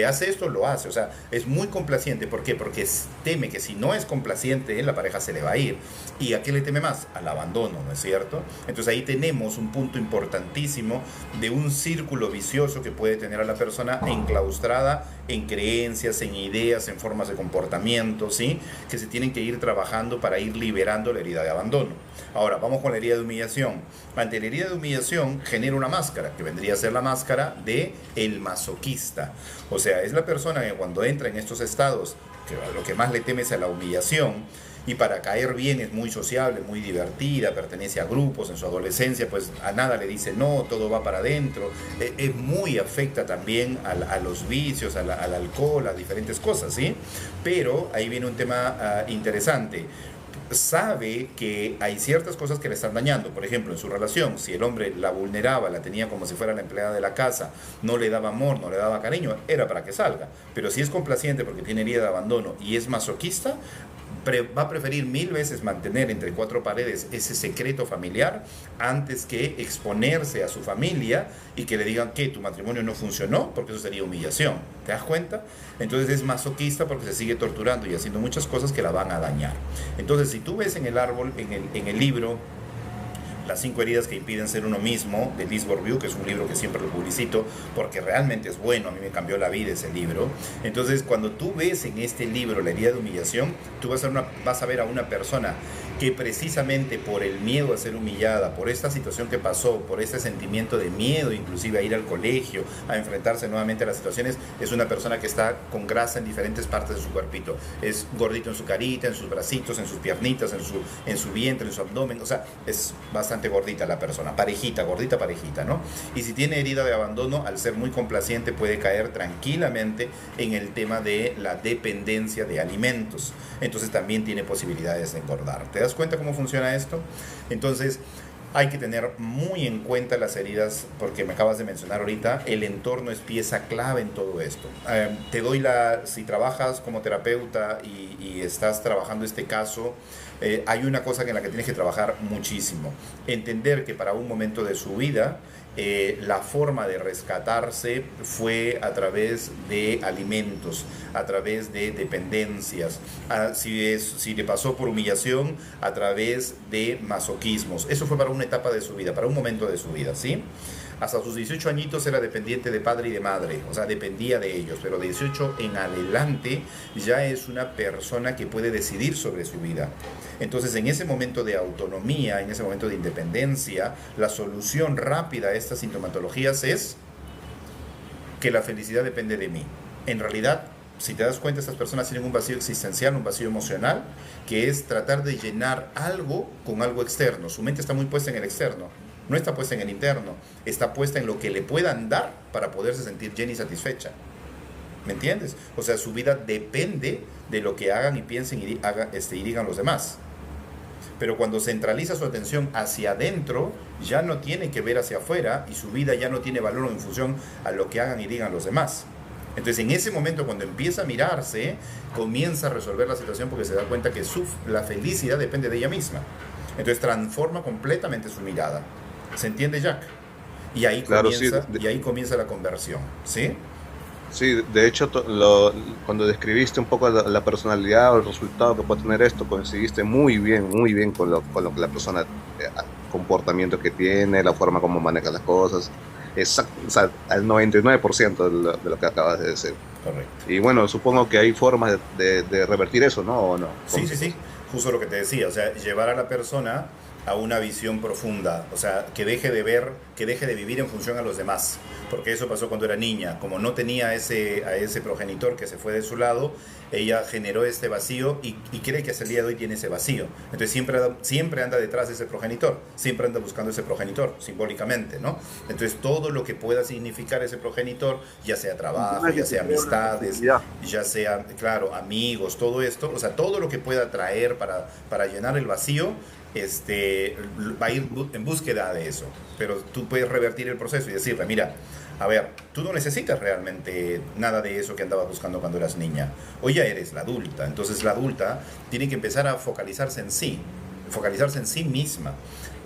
Speaker 1: hace esto, lo hace, o sea, es muy complaciente. ¿Por qué? Porque teme que si no es complaciente, la pareja se le va a ir. ¿Y a qué le teme más? Al abandono, ¿no es cierto? Entonces ahí tenemos un punto importantísimo de un círculo vicioso que puede tener a la persona enclaustrada en creencias, en ideas, en formas de comportamiento, ¿sí? Que se tienen que ir trabajando para ir liberando la herida de abandono. Ahora, vamos con la herida de humillación. Ante la herida de humillación genera una máscara, que vendría a ser la máscara de el masoquista. O sea, es la persona que cuando entra en estos estados, que lo que más le teme es a la humillación, y para caer bien es muy sociable, muy divertida, pertenece a grupos. En su adolescencia pues a nada le dice no, todo va para adentro, es muy afecta también a los vicios, al alcohol, a diferentes cosas, ¿sí? Pero ahí viene un tema interesante. Sabe que hay ciertas cosas que le están dañando. Por ejemplo, en su relación, si el hombre la vulneraba, la tenía como si fuera la empleada de la casa, no le daba amor, no le daba cariño, era para que salga. Pero si es complaciente porque tiene herida de abandono y es masoquista, va a preferir 1000 veces mantener entre cuatro paredes ese secreto familiar antes que exponerse a su familia y que le digan que tu matrimonio no funcionó, porque eso sería humillación. ¿Te das cuenta? Entonces es masoquista porque se sigue torturando y haciendo muchas cosas que la van a dañar. Entonces, si tú ves en el árbol, en el libro Las 5 heridas que impiden ser uno mismo, de Liz Bourbeau, que es un libro que siempre lo publicito porque realmente es bueno, a mí me cambió la vida ese libro. Entonces, cuando tú ves en este libro la herida de humillación, tú vas a ver a una persona que precisamente por el miedo a ser humillada, por esta situación que pasó, por este sentimiento de miedo, inclusive a ir al colegio, a enfrentarse nuevamente a las situaciones, es una persona que está con grasa en diferentes partes de su cuerpito. Es gordito en su carita, en sus bracitos, en sus piernitas, en su vientre, en su abdomen, o sea, es bastante gordita la persona, parejita, gordita, parejita, ¿no? Y si tiene herida de abandono, al ser muy complaciente, puede caer tranquilamente en el tema de la dependencia de alimentos. Entonces también tiene posibilidades de engordar. ¿Te das cuenta cómo funciona esto? Entonces hay que tener muy en cuenta las heridas, porque me acabas de mencionar ahorita, el entorno es pieza clave en todo esto. Si trabajas como terapeuta y estás trabajando este caso, hay una cosa en la que tienes que trabajar muchísimo. Entender que para un momento de su vida, la forma de rescatarse fue a través de alimentos, a través de dependencias, si le pasó por humillación, a través de masoquismos. Eso fue para una etapa de su vida, para un momento de su vida, ¿sí? Hasta sus 18 añitos era dependiente de padre y de madre, o sea, dependía de ellos, pero de 18 en adelante ya es una persona que puede decidir sobre su vida. Entonces, en ese momento de autonomía, en ese momento de independencia, la solución rápida a estas sintomatologías es que la felicidad depende de mí. En realidad, si te das cuenta, estas personas tienen un vacío existencial, un vacío emocional, que es tratar de llenar algo con algo externo. Su mente está muy puesta en el externo. No está puesta en el interno, está puesta en lo que le puedan dar para poderse sentir llena y satisfecha. ¿Me entiendes? O sea, su vida depende de lo que hagan y piensen y digan los demás. Pero cuando centraliza su atención hacia adentro, ya no tiene que ver hacia afuera y su vida ya no tiene valor en función a lo que hagan y digan los demás. Entonces, en ese momento, cuando empieza a mirarse, comienza a resolver la situación porque se da cuenta que la felicidad depende de ella misma. Entonces, transforma completamente su mirada. ¿Se entiende, Jack? Y ahí,
Speaker 5: Claro,
Speaker 1: comienza,
Speaker 5: sí.
Speaker 1: y ahí comienza la conversión, ¿sí?
Speaker 5: Sí, de hecho, cuando describiste un poco la personalidad o el resultado que puede tener esto, coincidiste muy bien con lo que la persona, comportamiento que tiene, la forma como maneja las cosas, exacto, o sea, al 99% de lo que acabas de decir.
Speaker 1: Correcto.
Speaker 5: Y bueno, supongo que hay formas de revertir eso, ¿no? ¿O no?
Speaker 1: Sí, justo lo que te decía, o sea, llevar a la persona a una visión profunda, o sea, que deje de vivir en función a los demás, porque eso pasó cuando era niña, como no tenía a ese progenitor que se fue de su lado, ella generó este vacío y cree que hasta el día de hoy tiene ese vacío, entonces siempre anda detrás de ese progenitor, siempre anda buscando ese progenitor, simbólicamente, ¿no? Entonces todo lo que pueda significar ese progenitor, ya sea trabajo, ya sea amistades, ya sea, claro, amigos, todo esto, o sea, todo lo que pueda traer para llenar el vacío, va a ir en búsqueda de eso, pero tú puedes revertir el proceso y decirle, mira, a ver, tú no necesitas realmente nada de eso que andabas buscando cuando eras niña, hoy ya eres la adulta, entonces la adulta tiene que empezar a focalizarse en sí misma.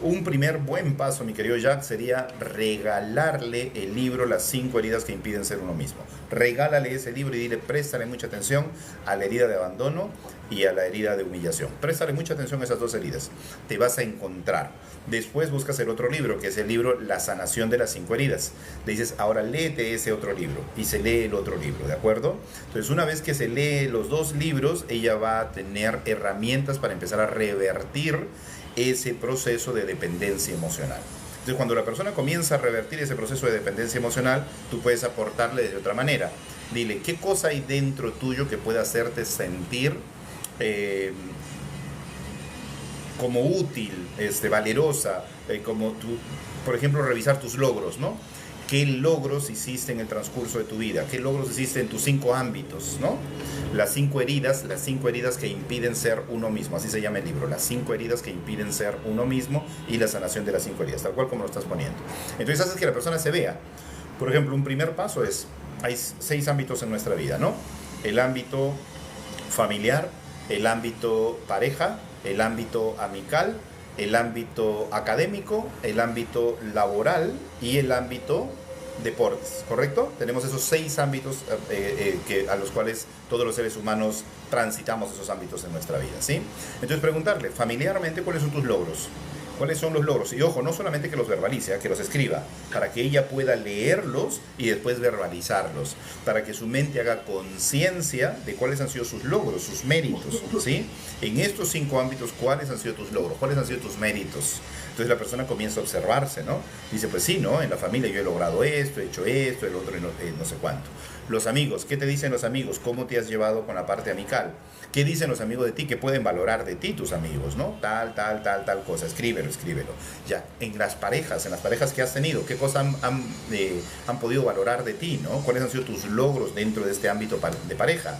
Speaker 1: Un primer buen paso, mi querido Jack, sería regalarle el libro Las 5 heridas que impiden ser uno mismo. Regálale ese libro y dile, préstale mucha atención a la herida de abandono y a la herida de humillación. Préstale mucha atención a esas dos heridas. Te vas a encontrar. Después buscas el otro libro, que es el libro La sanación de las 5 heridas. Le dices, ahora léete ese otro libro. Y se lee el otro libro, ¿de acuerdo? Entonces, una vez que se lee los dos libros, ella va a tener herramientas para empezar a revertir ese proceso de dependencia emocional. Entonces, cuando la persona comienza a revertir ese proceso de dependencia emocional, tú puedes aportarle de otra manera. Dile, ¿qué cosa hay dentro tuyo que pueda hacerte sentir como útil, valerosa, como tú, por ejemplo, revisar tus logros, ¿no? ¿Qué logros hiciste en el transcurso de tu vida? ¿Qué logros hiciste en tus 5 ámbitos, ¿no? Las 5 heridas que impiden ser uno mismo, así se llama el libro, las 5 heridas que impiden ser uno mismo y la sanación de las 5 heridas, tal cual como lo estás poniendo. Entonces haces que la persona se vea. Por ejemplo, un primer paso es, hay 6 ámbitos en nuestra vida, ¿no? El ámbito familiar, el ámbito pareja, el ámbito amical, el ámbito académico, el ámbito laboral y el ámbito deportes, ¿correcto? Tenemos esos 6 ámbitos a los cuales todos los seres humanos transitamos esos ámbitos en nuestra vida, ¿sí? Entonces preguntarle, familiarmente, ¿cuáles son tus logros? ¿Cuáles son los logros? Y ojo, no solamente que los verbalice, que los escriba, para que ella pueda leerlos y después verbalizarlos, para que su mente haga conciencia de cuáles han sido sus logros, sus méritos, ¿sí? En estos 5 ámbitos, ¿cuáles han sido tus logros? ¿Cuáles han sido tus méritos? Entonces la persona comienza a observarse, ¿no? Dice, pues sí, ¿no? En la familia yo he logrado esto, he hecho esto, el otro no sé cuánto. Los amigos, ¿qué te dicen los amigos? ¿Cómo te has llevado con la parte amical? ¿Qué dicen los amigos de ti? ¿Qué pueden valorar de ti tus amigos, no? Tal cosa. Escríbelo. Ya, en las parejas que has tenido, ¿qué cosas han podido valorar de ti, no? ¿Cuáles han sido tus logros dentro de este ámbito de pareja?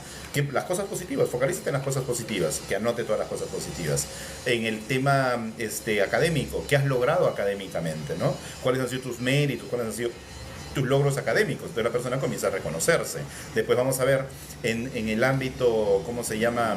Speaker 1: Las cosas positivas, focalízate en las cosas positivas, que anote todas las cosas positivas. En el tema académico, ¿qué has logrado académicamente, no? ¿Cuáles han sido tus méritos? ¿Cuáles han sido tus logros académicos. Entonces la persona comienza a reconocerse. Después vamos a ver en el ámbito, ¿cómo se llama?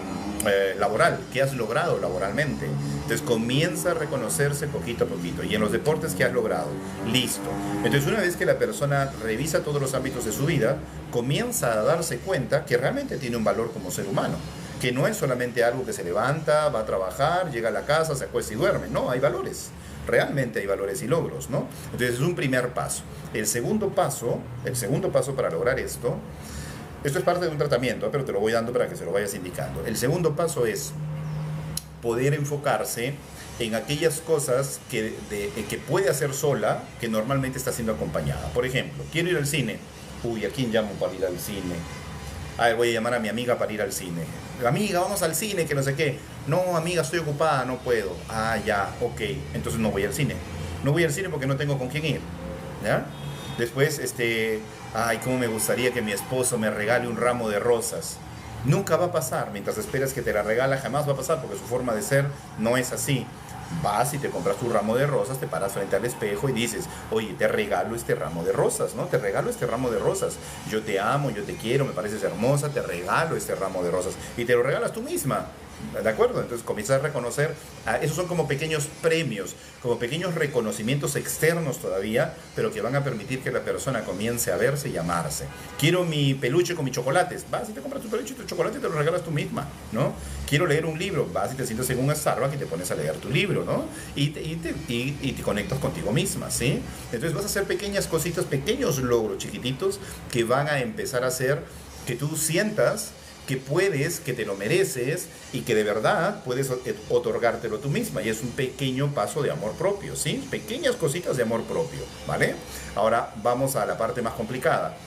Speaker 1: Laboral, ¿qué has logrado laboralmente? Entonces comienza a reconocerse poquito a poquito. Y en los deportes, ¿qué has logrado? Listo. Entonces una vez que la persona revisa todos los ámbitos de su vida, comienza a darse cuenta que realmente tiene un valor como ser humano. Que no es solamente algo que se levanta, va a trabajar, llega a la casa, se acuesta y duerme. No, hay valores. Realmente hay valores y logros, ¿no? Entonces es un primer paso. El segundo paso para lograr esto es parte de un tratamiento, pero te lo voy dando para que se lo vayas indicando. El segundo paso es poder enfocarse en aquellas cosas que puede hacer sola, que normalmente está siendo acompañada. Por ejemplo, quiero ir al cine. Uy, ¿a quién llamo para ir al cine? A ver, voy a llamar a mi amiga para ir al cine. Amiga, vamos al cine, que no sé qué. No, amiga, estoy ocupada, no puedo. Ah, ya, ok. Entonces no voy al cine. No voy al cine porque no tengo con quién ir. ¿Ya? Después, ay, cómo me gustaría que mi esposo me regale un ramo de rosas. Nunca va a pasar. Mientras esperas que te la regala, jamás va a pasar porque su forma de ser no es así. Vas y te compras tu ramo de rosas, te paras frente al espejo y dices, oye, te regalo este ramo de rosas, ¿no? Te regalo este ramo de rosas. Yo te amo, yo te quiero, me pareces hermosa, te regalo este ramo de rosas. Y te lo regalas tú misma, ¿de acuerdo? Entonces comienzas a reconocer, esos son como pequeños premios, como pequeños reconocimientos externos todavía, pero que van a permitir que la persona comience a verse y amarse. Quiero mi peluche con mis chocolates. Vas y te compras tu peluche y tu chocolate y te lo regalas tú misma, ¿no? Quiero leer un libro. Vas y te sientas en un Starbucks y te pones a leer tu libro, ¿no? Y te conectas contigo misma, ¿sí? Entonces vas a hacer pequeñas cositas, pequeños logros chiquititos que van a empezar a hacer que tú sientas que puedes, que te lo mereces y que de verdad puedes otorgártelo tú misma. Y es un pequeño paso de amor propio, ¿sí? Pequeñas cositas de amor propio, ¿vale? Ahora vamos a la parte más complicada.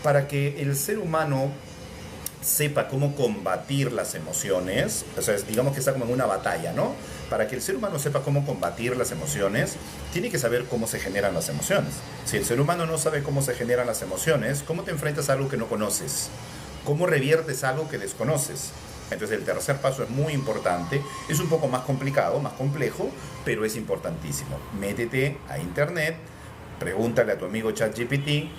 Speaker 1: Para que el ser humano sepa cómo combatir las emociones, o sea, digamos que está como en una batalla, ¿no? Para que el ser humano sepa cómo combatir las emociones, tiene que saber cómo se generan las emociones. Si el ser humano no sabe cómo se generan las emociones, ¿cómo te enfrentas a algo que no conoces? ¿Cómo reviertes algo que desconoces? Entonces el tercer paso es muy importante, es un poco más complicado, más complejo, pero es importantísimo. Métete a internet, pregúntale a tu amigo ChatGPT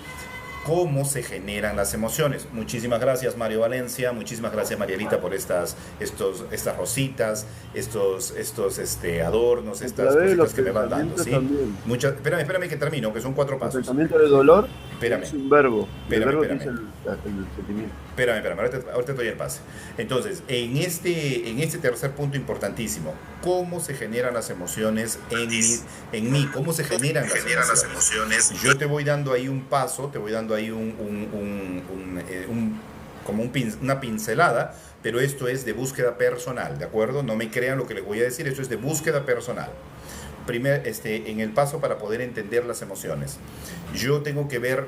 Speaker 1: cómo se generan las emociones. Muchísimas gracias, Mario Valencia, muchísimas gracias, Marielita, por estas rositas, estos adornos, estas cositas que me van dando, ¿sí? Espérame que termino, que son 4 pasos.
Speaker 2: El pensamiento de dolor
Speaker 1: Espérame.
Speaker 2: es un verbo. El verbo
Speaker 1: Espérame.
Speaker 2: dice el sentimiento.
Speaker 1: Espérame, ahorita te doy el pase. Entonces, en este tercer punto importantísimo, ¿cómo se generan las emociones en mí? ¿Cómo se generan las emociones? Yo te voy dando ahí un paso, te voy dando ahí una pincelada, pero esto es de búsqueda personal, ¿de acuerdo? No me crean lo que les voy a decir, esto es de búsqueda personal. Primero, en el paso para poder entender las emociones, yo tengo que ver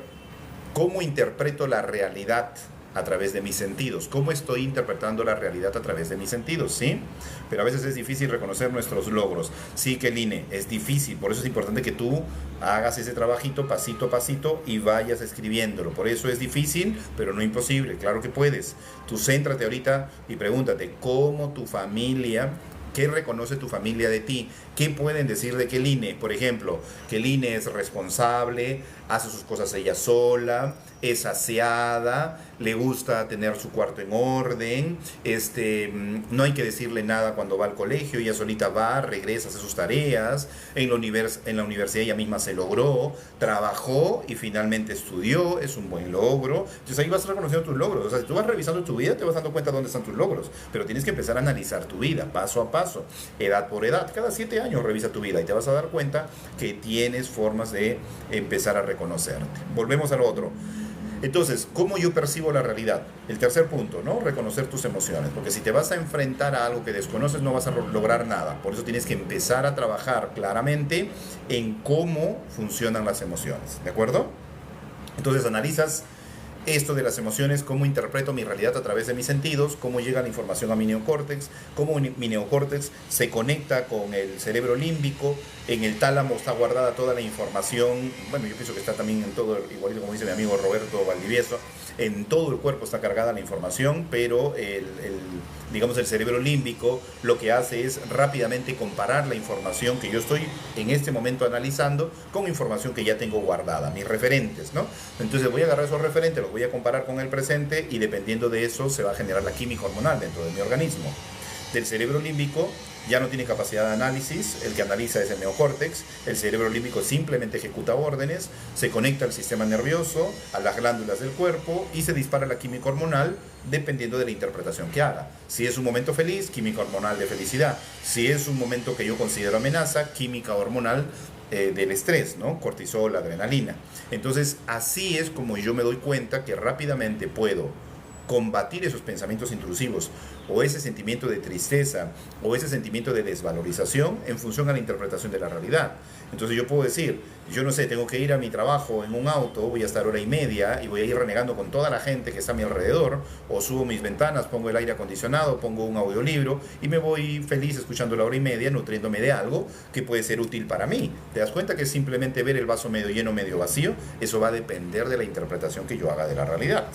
Speaker 1: cómo interpreto la realidad a través de mis sentidos, cómo estoy interpretando la realidad a través de mis sentidos, ¿sí? Pero a veces es difícil reconocer nuestros logros. Sí, Keline, es difícil, por eso es importante que tú hagas ese trabajito pasito a pasito y vayas escribiéndolo. Por eso es difícil, pero no imposible, claro que puedes. Tú céntrate ahorita y pregúntate cómo tu familia, ¿qué reconoce tu familia de ti? ¿Qué pueden decir de Keline? Por ejemplo, Keline es responsable, hace sus cosas ella sola, es aseada, le gusta tener su cuarto en orden, no hay que decirle nada cuando va al colegio, ella solita va, regresa, hace sus tareas, en la universidad ella misma se logró, trabajó y finalmente estudió, es un buen logro. Entonces ahí vas reconociendo tus logros. O sea, si tú vas revisando tu vida, te vas dando cuenta de dónde están tus logros, pero tienes que empezar a analizar tu vida, paso a paso, edad por edad. Cada 7 años revisa tu vida y te vas a dar cuenta que tienes formas de empezar a reconocerte. Volvemos a lo otro. Entonces, ¿cómo yo percibo la realidad? El tercer punto, ¿no? Reconocer tus emociones. Porque si te vas a enfrentar a algo que desconoces, no vas a lograr nada. Por eso tienes que empezar a trabajar claramente en cómo funcionan las emociones. ¿De acuerdo? Entonces, analizas esto de las emociones, cómo interpreto mi realidad a través de mis sentidos, cómo llega la información a mi neocórtex, cómo mi neocórtex se conecta con el cerebro límbico, en el tálamo está guardada toda la información, bueno, yo pienso que está también en todo, igualito como dice mi amigo Roberto Valdivieso, en todo el cuerpo está cargada la información, pero digamos el cerebro límbico, lo que hace es rápidamente comparar la información que yo estoy en este momento analizando con información que ya tengo guardada, mis referentes, ¿no? Entonces voy a agarrar esos referentes, los voy a comparar con el presente y dependiendo de eso se va a generar la química hormonal dentro de mi organismo. Del cerebro límbico ya no tiene capacidad de análisis, el que analiza es el neocórtex, el cerebro límbico simplemente ejecuta órdenes, se conecta al sistema nervioso, a las glándulas del cuerpo y se dispara la química hormonal dependiendo de la interpretación que haga. Si es un momento feliz, química hormonal de felicidad. Si es un momento que yo considero amenaza, química hormonal del estrés, ¿no? Cortisol, adrenalina. Entonces, así es como yo me doy cuenta que rápidamente puedo combatir esos pensamientos intrusivos o ese sentimiento de tristeza o ese sentimiento de desvalorización en función a la interpretación de la realidad. Entonces yo puedo decir, yo no sé, tengo que ir a mi trabajo en un auto, voy a estar hora y media y voy a ir renegando con toda la gente que está a mi alrededor, o subo mis ventanas, pongo el aire acondicionado, pongo un audiolibro y me voy feliz escuchando la hora y media, nutriéndome de algo que puede ser útil para mí. ¿Te das cuenta que es simplemente ver el vaso medio lleno, medio vacío? Eso va a depender de la interpretación que yo haga de la realidad.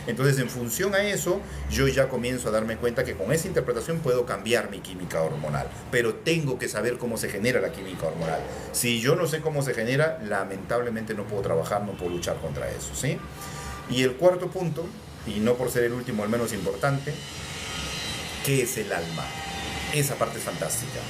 Speaker 1: Entonces, en función a eso, yo ya comienzo a darme cuenta que con esa interpretación puedo cambiar mi química hormonal. Pero tengo que saber cómo se genera la química hormonal. Si yo no sé cómo se genera, lamentablemente no puedo trabajar, no puedo luchar contra eso, ¿sí? Y el cuarto punto, y no por ser el último, el menos importante, ¿qué es el alma? Esa parte es fantástica.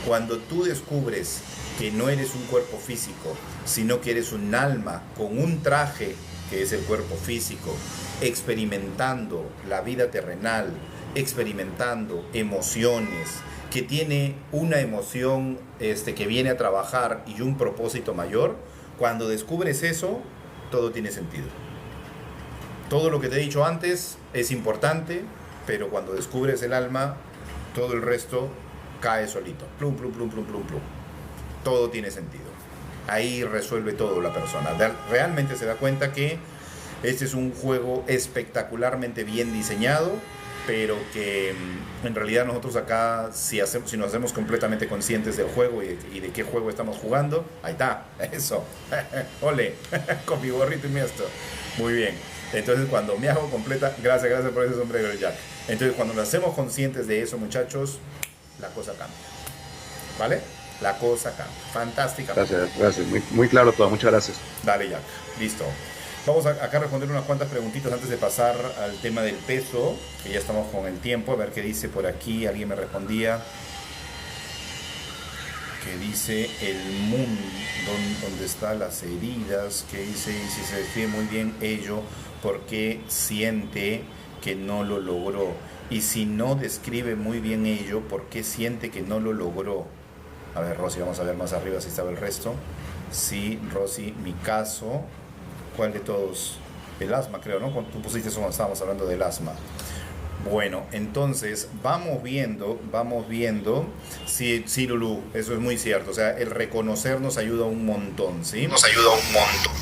Speaker 1: Cuando tú descubres que no eres un cuerpo físico, sino que eres un alma con un traje, que es el cuerpo físico, experimentando la vida terrenal, experimentando emociones, que tiene una emoción que viene a trabajar y un propósito mayor, cuando descubres eso, todo tiene sentido. Todo lo que te he dicho antes es importante, pero cuando descubres el alma, todo el resto cae solito. Plum, plum, plum, plum, plum, plum. Todo tiene sentido. Ahí resuelve todo la persona. Realmente se da cuenta que este es un juego espectacularmente bien diseñado, pero que en realidad nosotros acá, si nos hacemos completamente conscientes del juego y de qué juego estamos jugando, ahí está, eso, ole, con mi gorrito y mi esto, muy bien. Entonces cuando me hago completa, gracias por ese sombrero, Jack. Entonces cuando nos hacemos conscientes de eso, muchachos, la cosa cambia, ¿vale? La cosa cambia, fantástica.
Speaker 5: Gracias, muy claro todo, muchas gracias.
Speaker 1: Dale, Jack, listo. Vamos acá a responder unas cuantas preguntitas antes de pasar al tema del peso, que ya estamos con el tiempo, a ver qué dice por aquí. Alguien me respondía que dice el mundo, donde están las heridas, que dice, y si se describe muy bien ello, porque siente que no lo logró. Y si no describe muy bien ello, ¿por qué siente que no lo logró? A ver, Rosy, vamos a ver más arriba si estaba el resto. Sí, Rosy, mi caso... ¿Cuál de todos? El asma, creo, ¿no? Cuando tú pusiste eso, estábamos hablando del asma. Bueno, entonces vamos viendo, sí, Lulú, eso es muy cierto. O sea, el reconocer nos ayuda un montón, ¿sí? Nos ayuda un montón.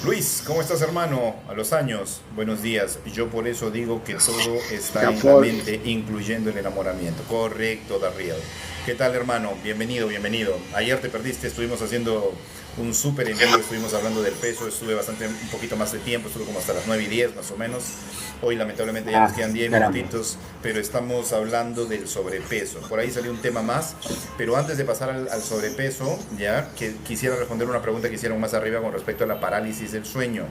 Speaker 1: Luis, ¿cómo estás, hermano? A los años, buenos días. Yo por eso digo que todo está en la mente, incluyendo el enamoramiento. Correcto, Darriel. ¿Qué tal, hermano? Bienvenido. Ayer te perdiste, estuvimos haciendo un súper en vivo, estuvimos hablando del peso, estuve un poquito más de tiempo, estuve como hasta las 9:10 más o menos. Hoy lamentablemente ya nos quedan 10 minutitos, pero estamos hablando del sobrepeso. Por ahí salió un tema más, pero antes de pasar al sobrepeso, ya que quisiera responder una pregunta que hicieron más arriba con respecto a la parálisis del sueño.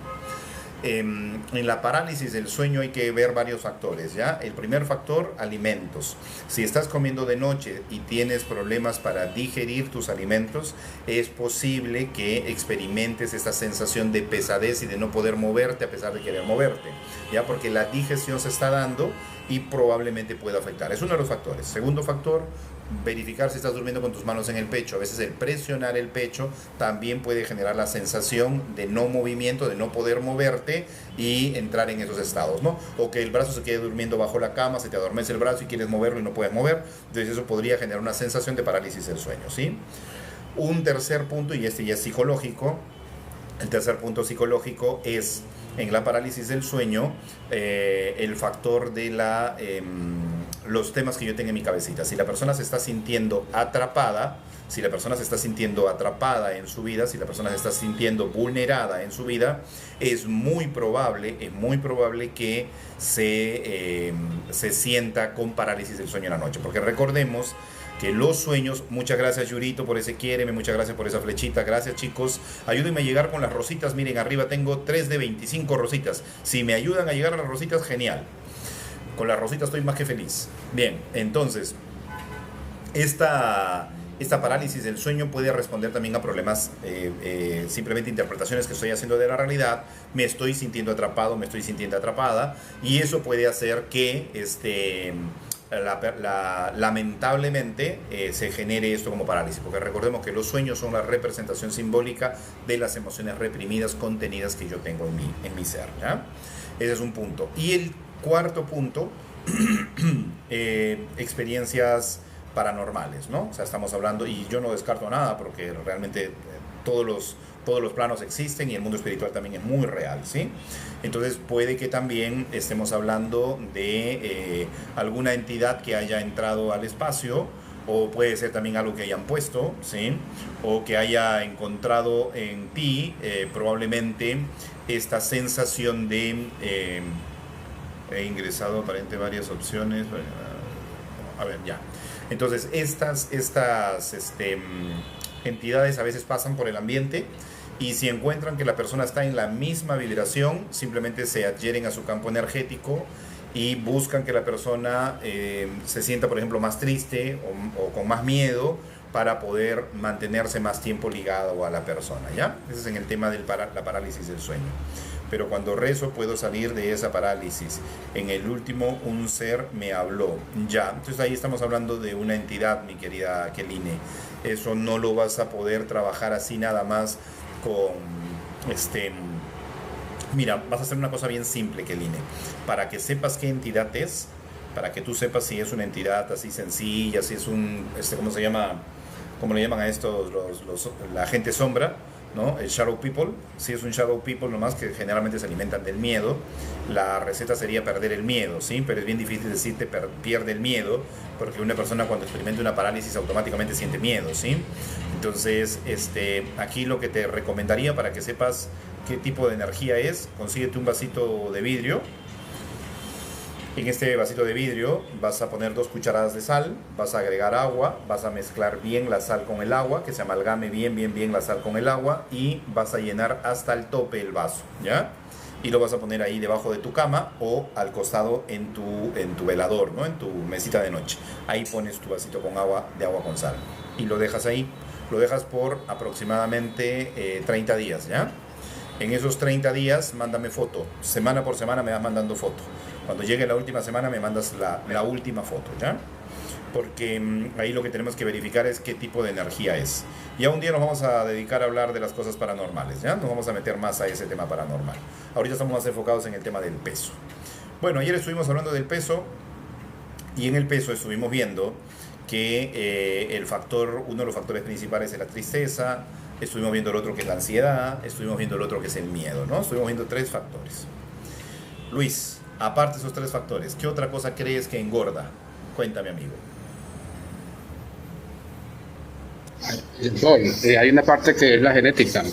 Speaker 1: En la parálisis del sueño hay que ver varios factores, ¿ya? El primer factor, alimentos. Si estás comiendo de noche y tienes problemas para digerir tus alimentos, es posible que experimentes esta sensación de pesadez y de no poder moverte a pesar de querer moverte, ¿ya? Porque la digestión se está dando y probablemente pueda afectar. Es uno de los factores. Segundo factor, verificar si estás durmiendo con tus manos en el pecho. A veces el presionar el pecho también puede generar la sensación de no movimiento, de no poder moverte y entrar en esos estados, ¿no? O que el brazo se quede durmiendo bajo la cama, se te adormece el brazo y quieres moverlo y no puedes mover. Entonces eso podría generar una sensación de parálisis del sueño, ¿sí? Un tercer punto, y este ya es psicológico. El tercer punto psicológico es en la parálisis del sueño el factor de los temas que yo tengo en mi cabecita. Si la persona se está sintiendo atrapada, si la persona se está sintiendo atrapada en su vida, si la persona se está sintiendo vulnerada en su vida, es muy probable que se sienta con parálisis del sueño en la noche. Porque recordemos que los sueños, muchas gracias Yurito por ese quiéreme, muchas gracias por esa flechita, gracias chicos, ayúdenme a llegar con las rositas, miren arriba tengo 3 de 25 rositas, si me ayudan a llegar a las rositas, genial, con las rositas estoy más que feliz. Bien, entonces, esta parálisis del sueño puede responder también a problemas, simplemente interpretaciones que estoy haciendo de la realidad, me estoy sintiendo atrapado, me estoy sintiendo atrapada, y eso puede hacer que lamentablemente se genere esto como parálisis, porque recordemos que los sueños son la representación simbólica de las emociones reprimidas, contenidas que yo tengo en mi ser, ¿ya? Ese es un punto. Y el cuarto punto, experiencias paranormales, ¿no? O sea, estamos hablando, y yo no descarto nada, porque realmente todos los planos existen y el mundo espiritual también es muy real, ¿sí? Entonces puede que también estemos hablando de alguna entidad que haya entrado al espacio, o puede ser también algo que hayan puesto, ¿sí? O que haya encontrado en ti probablemente esta sensación de he ingresado aparente varias opciones, a ver, ya. Entonces estas entidades a veces pasan por el ambiente, y si encuentran que la persona está en la misma vibración, simplemente se adhieren a su campo energético y buscan que la persona se sienta, por ejemplo, más triste o con más miedo, para poder mantenerse más tiempo ligado a la persona, ¿ya? Ese es en el tema de la parálisis del sueño. Pero cuando rezo puedo salir de esa parálisis. En el último, un ser me habló. Ya, entonces ahí estamos hablando de una entidad, mi querida Keline. Eso no lo vas a poder trabajar así nada más con Mira, vas a hacer una cosa bien simple, Keline. Para que sepas qué entidad es, para que tú sepas si es una entidad así sencilla, si es un, ¿cómo se llama? ¿Cómo le llaman a estos la gente sombra? ¿No? El shadow people. Si es un shadow people, nomás que generalmente se alimentan del miedo, la receta sería perder el miedo, ¿sí? Pero es bien difícil decirte pierde el miedo, porque una persona cuando experimenta una parálisis automáticamente siente miedo, ¿sí? Entonces, aquí lo que te recomendaría para que sepas qué tipo de energía es, consíguete un vasito de vidrio. En este vasito de vidrio vas a poner 2 cucharadas de sal, vas a agregar agua, vas a mezclar bien la sal con el agua, que se amalgame bien la sal con el agua, y vas a llenar hasta el tope el vaso, ¿ya? Y lo vas a poner ahí debajo de tu cama o al costado en tu velador, ¿no? En tu mesita de noche. Ahí pones tu vasito con agua con sal y lo dejas ahí. Lo dejas por aproximadamente 30 días, ¿ya? En esos 30 días mándame foto, semana por semana me vas mandando foto. Cuando llegue la última semana me mandas la última foto, ¿ya? Porque ahí lo que tenemos que verificar es qué tipo de energía es. Ya un día nos vamos a dedicar a hablar de las cosas paranormales, ¿ya? Nos vamos a meter más a ese tema paranormal. Ahorita estamos más enfocados en el tema del peso. Bueno, ayer estuvimos hablando del peso, y en el peso estuvimos viendo que uno de los factores principales es la tristeza. Estuvimos viendo el otro que es la ansiedad, estuvimos viendo el otro que es el miedo, ¿no? Estuvimos viendo 3 factores. Luis, aparte de esos 3 factores, ¿qué otra cosa crees que engorda? Cuéntame, amigo.
Speaker 6: Hay una parte que es la genética,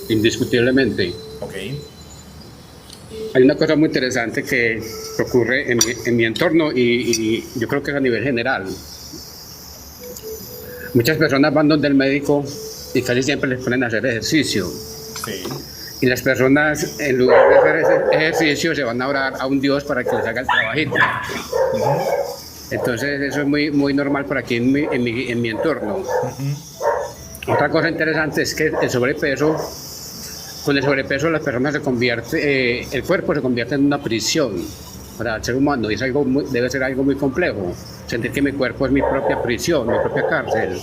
Speaker 6: indiscutiblemente.
Speaker 1: Ok.
Speaker 6: Hay una cosa muy interesante que ocurre en mi entorno y yo creo que es a nivel general. Muchas personas van donde el médico y casi siempre les ponen a hacer ejercicio.
Speaker 1: Sí.
Speaker 6: Y las personas, en lugar de hacer ese ejercicio, se van a orar a un Dios para que les haga el trabajito. Entonces, eso es muy normal por aquí en mi entorno. Otra cosa interesante es que el sobrepeso, con el sobrepeso las personas el cuerpo se convierte en una prisión para el ser humano, y debe ser algo muy complejo. Sentir que mi cuerpo es mi propia prisión, mi propia cárcel.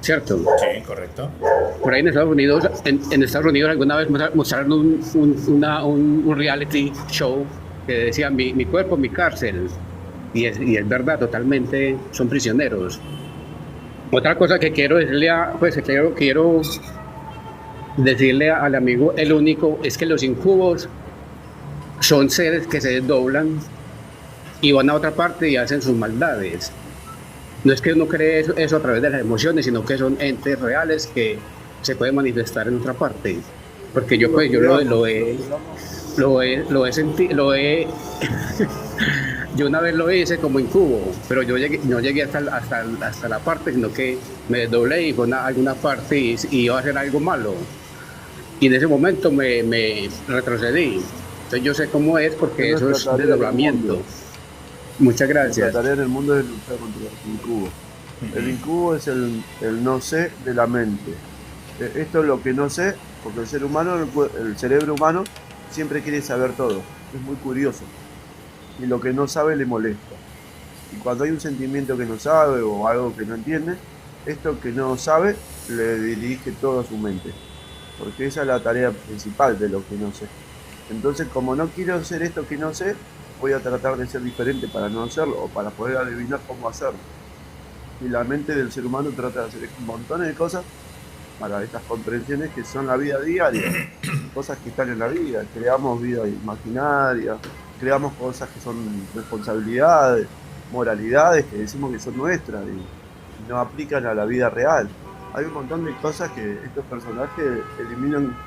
Speaker 6: ¿Cierto?
Speaker 1: Sí, correcto.
Speaker 6: Por ahí en Estados Unidos, alguna vez mostraron un reality show que decía mi cuerpo, mi cárcel. Y es verdad, totalmente son prisioneros. Otra cosa que quiero decirle quiero decirle al amigo, el único, es que los incubos son seres que se desdoblan y van a otra parte y hacen sus maldades. No es que uno cree eso a través de las emociones, sino que son entes reales que se pueden manifestar en otra parte. Porque yo pues yo lo he sentido, yo una vez lo hice como incubo, pero no llegué hasta la parte, sino que me desdoblé y fue alguna parte y iba a hacer algo malo. Y en ese momento me retrocedí. Entonces yo sé cómo es porque eso es desdoblamiento. Muchas gracias.
Speaker 2: La tarea en el mundo es luchar contra el incubo. El incubo es el no sé de la mente. Esto es lo que no sé, porque el ser humano, el cerebro humano, siempre quiere saber todo. Es muy curioso. Y lo que no sabe le molesta. Y cuando hay un sentimiento que no sabe o algo que no entiende, esto que no sabe le dirige todo a su mente. Porque esa es la tarea principal de lo que no sé. Entonces, como no quiero hacer esto que no sé, voy a tratar de ser diferente para no hacerlo o para poder adivinar cómo hacerlo. Y la mente del ser humano trata de hacer montones de cosas para estas comprensiones que son la vida diaria, cosas que están en la vida. Creamos vida imaginaria, creamos cosas que son responsabilidades, moralidades que decimos que son nuestras y no aplican a la vida real. Hay un montón de cosas que estos personajes eliminan.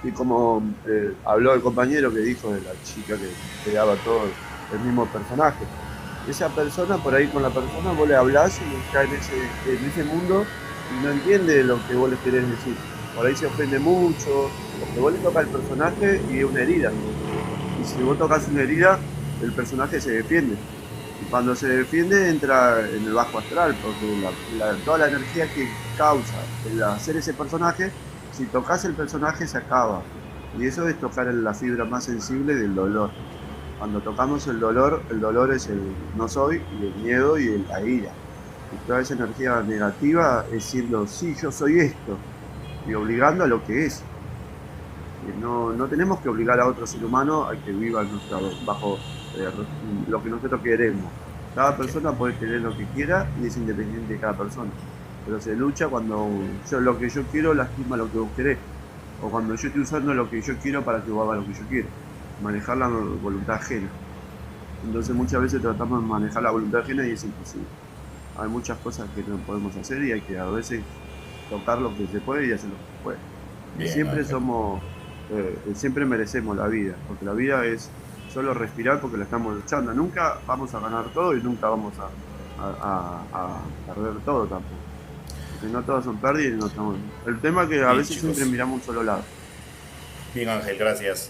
Speaker 2: Y como habló el compañero que dijo de la chica que creaba todo el mismo personaje, esa persona, por ahí con la persona vos le hablás y está en ese mundo y no entiende lo que vos le querés decir. Por ahí se ofende mucho, porque vos le tocas al personaje y es una herida. Y si vos tocas una herida, el personaje se defiende. Y cuando se defiende entra en el bajo astral, porque toda la energía que causa el hacer ese personaje, si tocas el personaje se acaba. Y eso es tocar la fibra más sensible del dolor. Cuando tocamos el dolor es el no soy, y el miedo y la ira. Y toda esa energía negativa es diciendo, sí, yo soy esto. Y obligando a lo que es. Y no tenemos que obligar a otro ser humano a que viva bajo lo que nosotros queremos. Cada persona puede querer lo que quiera y es independiente de cada persona. Pero se lucha cuando lo que yo quiero lastima lo que vos querés. O cuando yo estoy usando lo que yo quiero para que vos hagas lo que yo quiero. Manejar la voluntad ajena. Entonces muchas veces tratamos de manejar la voluntad ajena y es imposible. Hay muchas cosas que no podemos hacer y hay que a veces tocar lo que se puede y hacer lo que se puede. Bien, siempre merecemos la vida, porque la vida es solo respirar porque la estamos luchando. Nunca vamos a ganar todo y nunca vamos a perder todo tampoco. Porque no todos son pérdidas y no estamos. El tema es que a veces chicos, siempre miramos un solo lado.
Speaker 1: Bien, Ángel, gracias.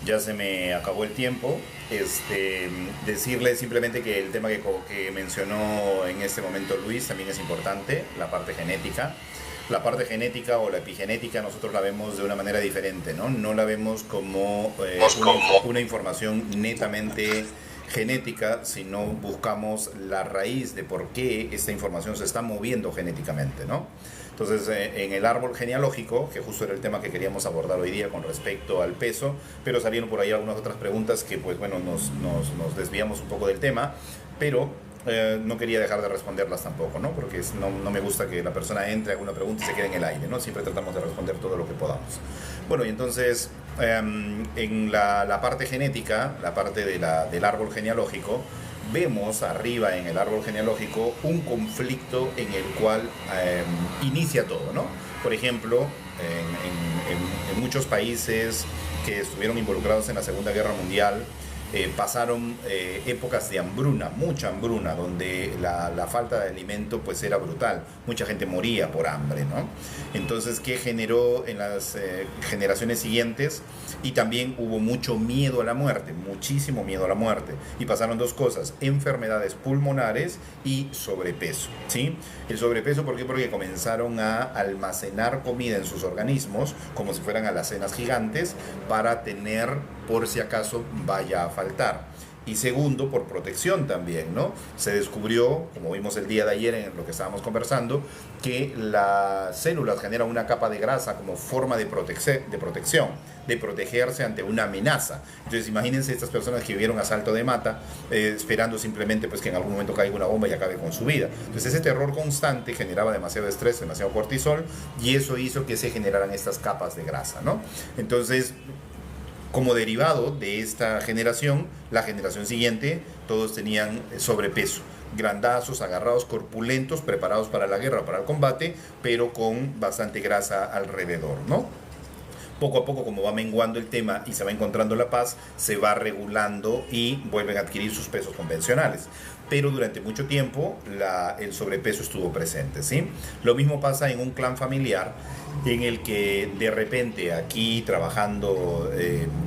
Speaker 1: Ya se me acabó el tiempo. Decirle simplemente que el tema que mencionó en este momento Luis también es importante, la parte genética. La parte genética o la epigenética nosotros la vemos de una manera diferente, ¿no? No la vemos como una información netamente genética, sino buscamos la raíz de por qué esta información se está moviendo genéticamente, ¿no? Entonces, en el árbol genealógico, que justo era el tema que queríamos abordar hoy día con respecto al peso, pero salieron por ahí algunas otras preguntas que, pues bueno, nos desviamos un poco del tema, pero no quería dejar de responderlas tampoco, ¿no? Porque no me gusta que la persona entre, haga una pregunta y se quede en el aire, ¿no? Siempre tratamos de responder todo lo que podamos. Bueno, y entonces, en la parte genética, la parte del árbol genealógico, vemos arriba en el árbol genealógico un conflicto en el cual inicia todo, ¿no? Por ejemplo, en muchos países que estuvieron involucrados en la Segunda Guerra Mundial, pasaron épocas de hambruna, mucha hambruna, donde la falta de alimento pues era brutal, mucha gente moría por hambre, ¿no? Entonces, ¿qué generó en las generaciones siguientes? Y también hubo mucho miedo a la muerte, muchísimo miedo a la muerte, y pasaron dos cosas, enfermedades pulmonares y sobrepeso, ¿sí? El sobrepeso, ¿por qué? Porque comenzaron a almacenar comida en sus organismos, como si fueran alacenas gigantes, para tener, por si acaso vaya a faltar. y segundo, por protección también, ¿no? Se descubrió, como vimos el día de ayer en lo que estábamos conversando, que las células generan una capa de grasa como forma de protección, de protegerse ante una amenaza. Entonces imagínense estas personas que vivieron a salto de mata, esperando simplemente pues que en algún momento caiga una bomba y acabe con su vida. Entonces ese terror constante generaba demasiado estrés, demasiado cortisol, y eso hizo que se generaran estas capas de grasa, ¿no? Entonces, como derivado de esta generación, la generación siguiente, todos tenían sobrepeso, grandazos, agarrados, corpulentos, preparados para la guerra, para el combate, pero con bastante grasa alrededor, ¿no? Poco a poco, como va menguando el tema y se va encontrando la paz, se va regulando y vuelven a adquirir sus pesos convencionales. Pero durante mucho tiempo el sobrepeso estuvo presente, ¿sí? Lo mismo pasa en un clan familiar en el que de repente aquí trabajando,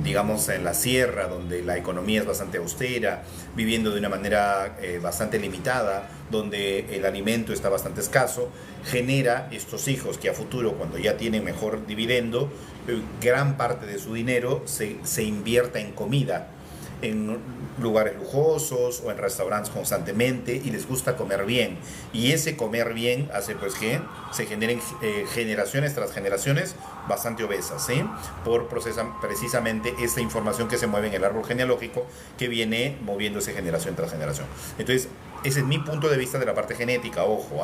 Speaker 1: digamos, en la sierra, donde la economía es bastante austera, viviendo de una manera bastante limitada, donde el alimento está bastante escaso, genera estos hijos que a futuro, cuando ya tienen mejor dividendo, gran parte de su dinero se invierta en comida, en lugares lujosos o en restaurantes constantemente, y les gusta comer bien, y ese comer bien hace pues que se generen generaciones tras generaciones bastante obesas, ¿sí? Por precisamente esta información que se mueve en el árbol genealógico, que viene moviéndose generación tras generación. Entonces ese es mi punto de vista de la parte genética, ojo,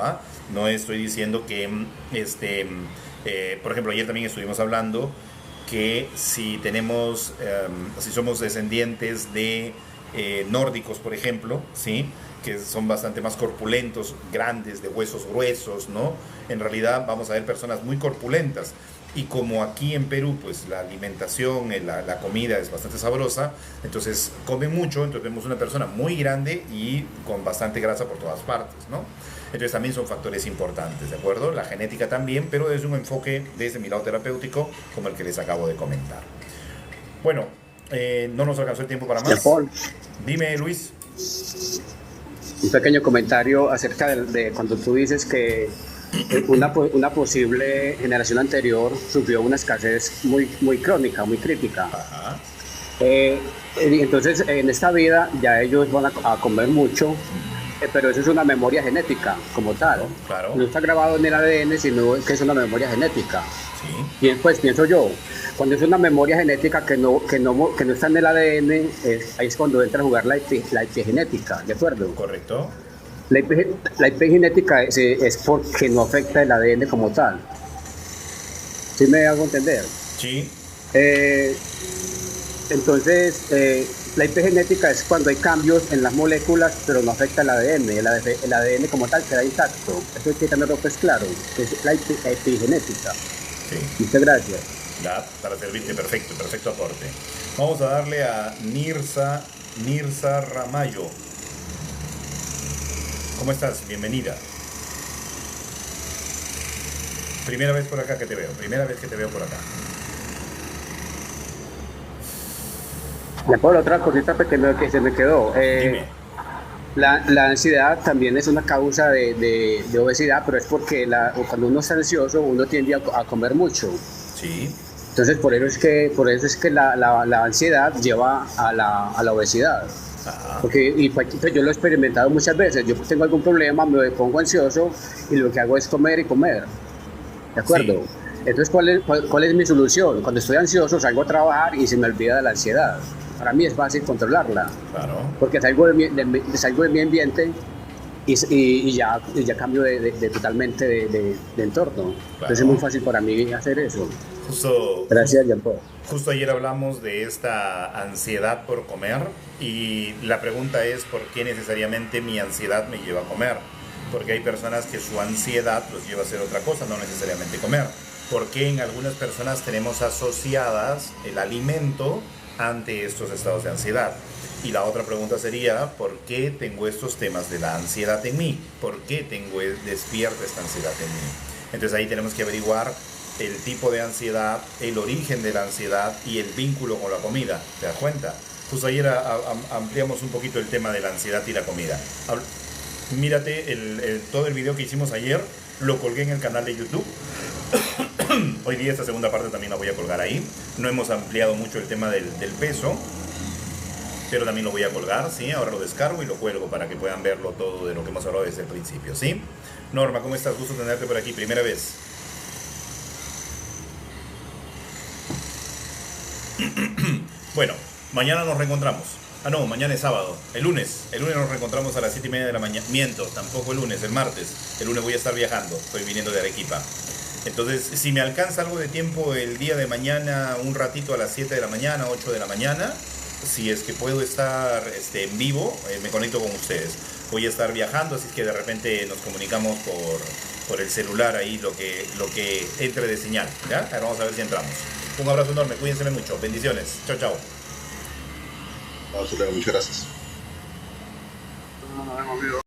Speaker 1: no estoy diciendo que por ejemplo, ayer también estuvimos hablando que si tenemos, si somos descendientes de nórdicos, por ejemplo, ¿sí? Que son bastante más corpulentos, grandes, de huesos gruesos, ¿no? En realidad vamos a ver personas muy corpulentas. Y como aquí en Perú, pues la alimentación, la comida es bastante sabrosa, entonces comen mucho, entonces vemos una persona muy grande y con bastante grasa por todas partes, ¿no? Entonces también son factores importantes, ¿de acuerdo? La genética también, pero desde un enfoque, desde mi lado terapéutico, como el que les acabo de comentar. Bueno, no nos alcanzó el tiempo para más.
Speaker 6: Paul,
Speaker 1: Dime, Luis.
Speaker 6: un pequeño comentario acerca de cuando tú dices que una posible generación anterior sufrió una escasez muy crónica, muy crítica.
Speaker 1: Ajá.
Speaker 6: Entonces, en esta vida ya ellos van a comer mucho, pero eso es una memoria genética como tal.
Speaker 1: Claro.
Speaker 6: No está grabado en el ADN, sino que es una memoria genética.
Speaker 1: Sí.
Speaker 6: Y pues pienso yo, cuando es una memoria genética que no está en el ADN, ahí es cuando entra a jugar la epigenética, ¿de acuerdo?
Speaker 1: Correcto.
Speaker 6: La epigenética es porque no afecta el ADN como tal. ¿Sí me hago entender?
Speaker 1: Sí.
Speaker 6: Entonces, la epigenética es cuando hay cambios en las moléculas, pero no afecta el ADN. El ADN como tal queda intacto. Eso hay que tenerlo pues claro, que es la epigenética.
Speaker 1: Sí.
Speaker 6: Muchas gracias.
Speaker 1: Ya, para servirte, perfecto aporte. Vamos a darle a Nirsa Ramayo. ¿Cómo estás? Bienvenida. Primera vez por acá que te veo, por acá.
Speaker 6: Le puedo otra cosita que se me quedó.
Speaker 1: Dime.
Speaker 6: La ansiedad también es una causa de obesidad, pero es porque cuando uno está ansioso, uno tiende a comer mucho.
Speaker 1: Sí.
Speaker 6: Entonces, por eso es que la ansiedad lleva a la obesidad.
Speaker 1: Ajá.
Speaker 6: Porque pues, yo lo he experimentado muchas veces. Yo tengo algún problema, me pongo ansioso y lo que hago es comer y comer. ¿De acuerdo?
Speaker 1: Sí.
Speaker 6: Entonces, ¿cuál es mi solución? Cuando estoy ansioso, salgo a trabajar y se me olvida de la ansiedad. Para mí es fácil controlarla.
Speaker 1: Claro.
Speaker 6: Porque salgo de mi ambiente y ya cambio totalmente de entorno.
Speaker 1: Claro.
Speaker 6: Entonces es muy fácil para mí hacer eso. Gracias, Jean-Paul.
Speaker 1: Justo ayer hablamos de esta ansiedad por comer y la pregunta es ¿por qué necesariamente mi ansiedad me lleva a comer? Porque hay personas que su ansiedad los lleva a hacer otra cosa, no necesariamente comer. Porque en algunas personas tenemos asociadas el alimento ante estos estados de ansiedad. Y la otra pregunta sería, ¿por qué tengo estos temas de la ansiedad en mí? ¿Por qué tengo despierta esta ansiedad en mí? Entonces ahí tenemos que averiguar el tipo de ansiedad, el origen de la ansiedad y el vínculo con la comida. ¿Te das cuenta? Justo ayer ampliamos un poquito el tema de la ansiedad y la comida. Mírate todo el video que hicimos ayer, lo colgué en el canal de YouTube. Hoy día esta segunda parte también la voy a colgar ahí. No hemos ampliado mucho el tema del peso. pero también lo voy a colgar, ¿sí? Ahora lo descargo y lo cuelgo para que puedan verlo todo de lo que hemos hablado desde el principio, ¿sí? Norma, ¿cómo estás? Gusto tenerte por aquí, primera vez. Bueno, mañana nos reencontramos. Ah, no, mañana es sábado. El lunes nos reencontramos a las 7:30 de la mañana. Miento, tampoco el lunes, el martes. El lunes voy a estar viajando, estoy viniendo de Arequipa. Entonces, si me alcanza algo de tiempo el día de mañana, un ratito a las 7 de la mañana, 8 de la mañana, si es que puedo estar en vivo, me conecto con ustedes. Voy a estar viajando, así que de repente nos comunicamos por el celular ahí, lo que entre de señal, ¿ya? A ver, vamos a ver si entramos. Un abrazo enorme, cuídense mucho, bendiciones. Chao, chao.
Speaker 5: Muchas gracias.
Speaker 2: No, no hemos visto.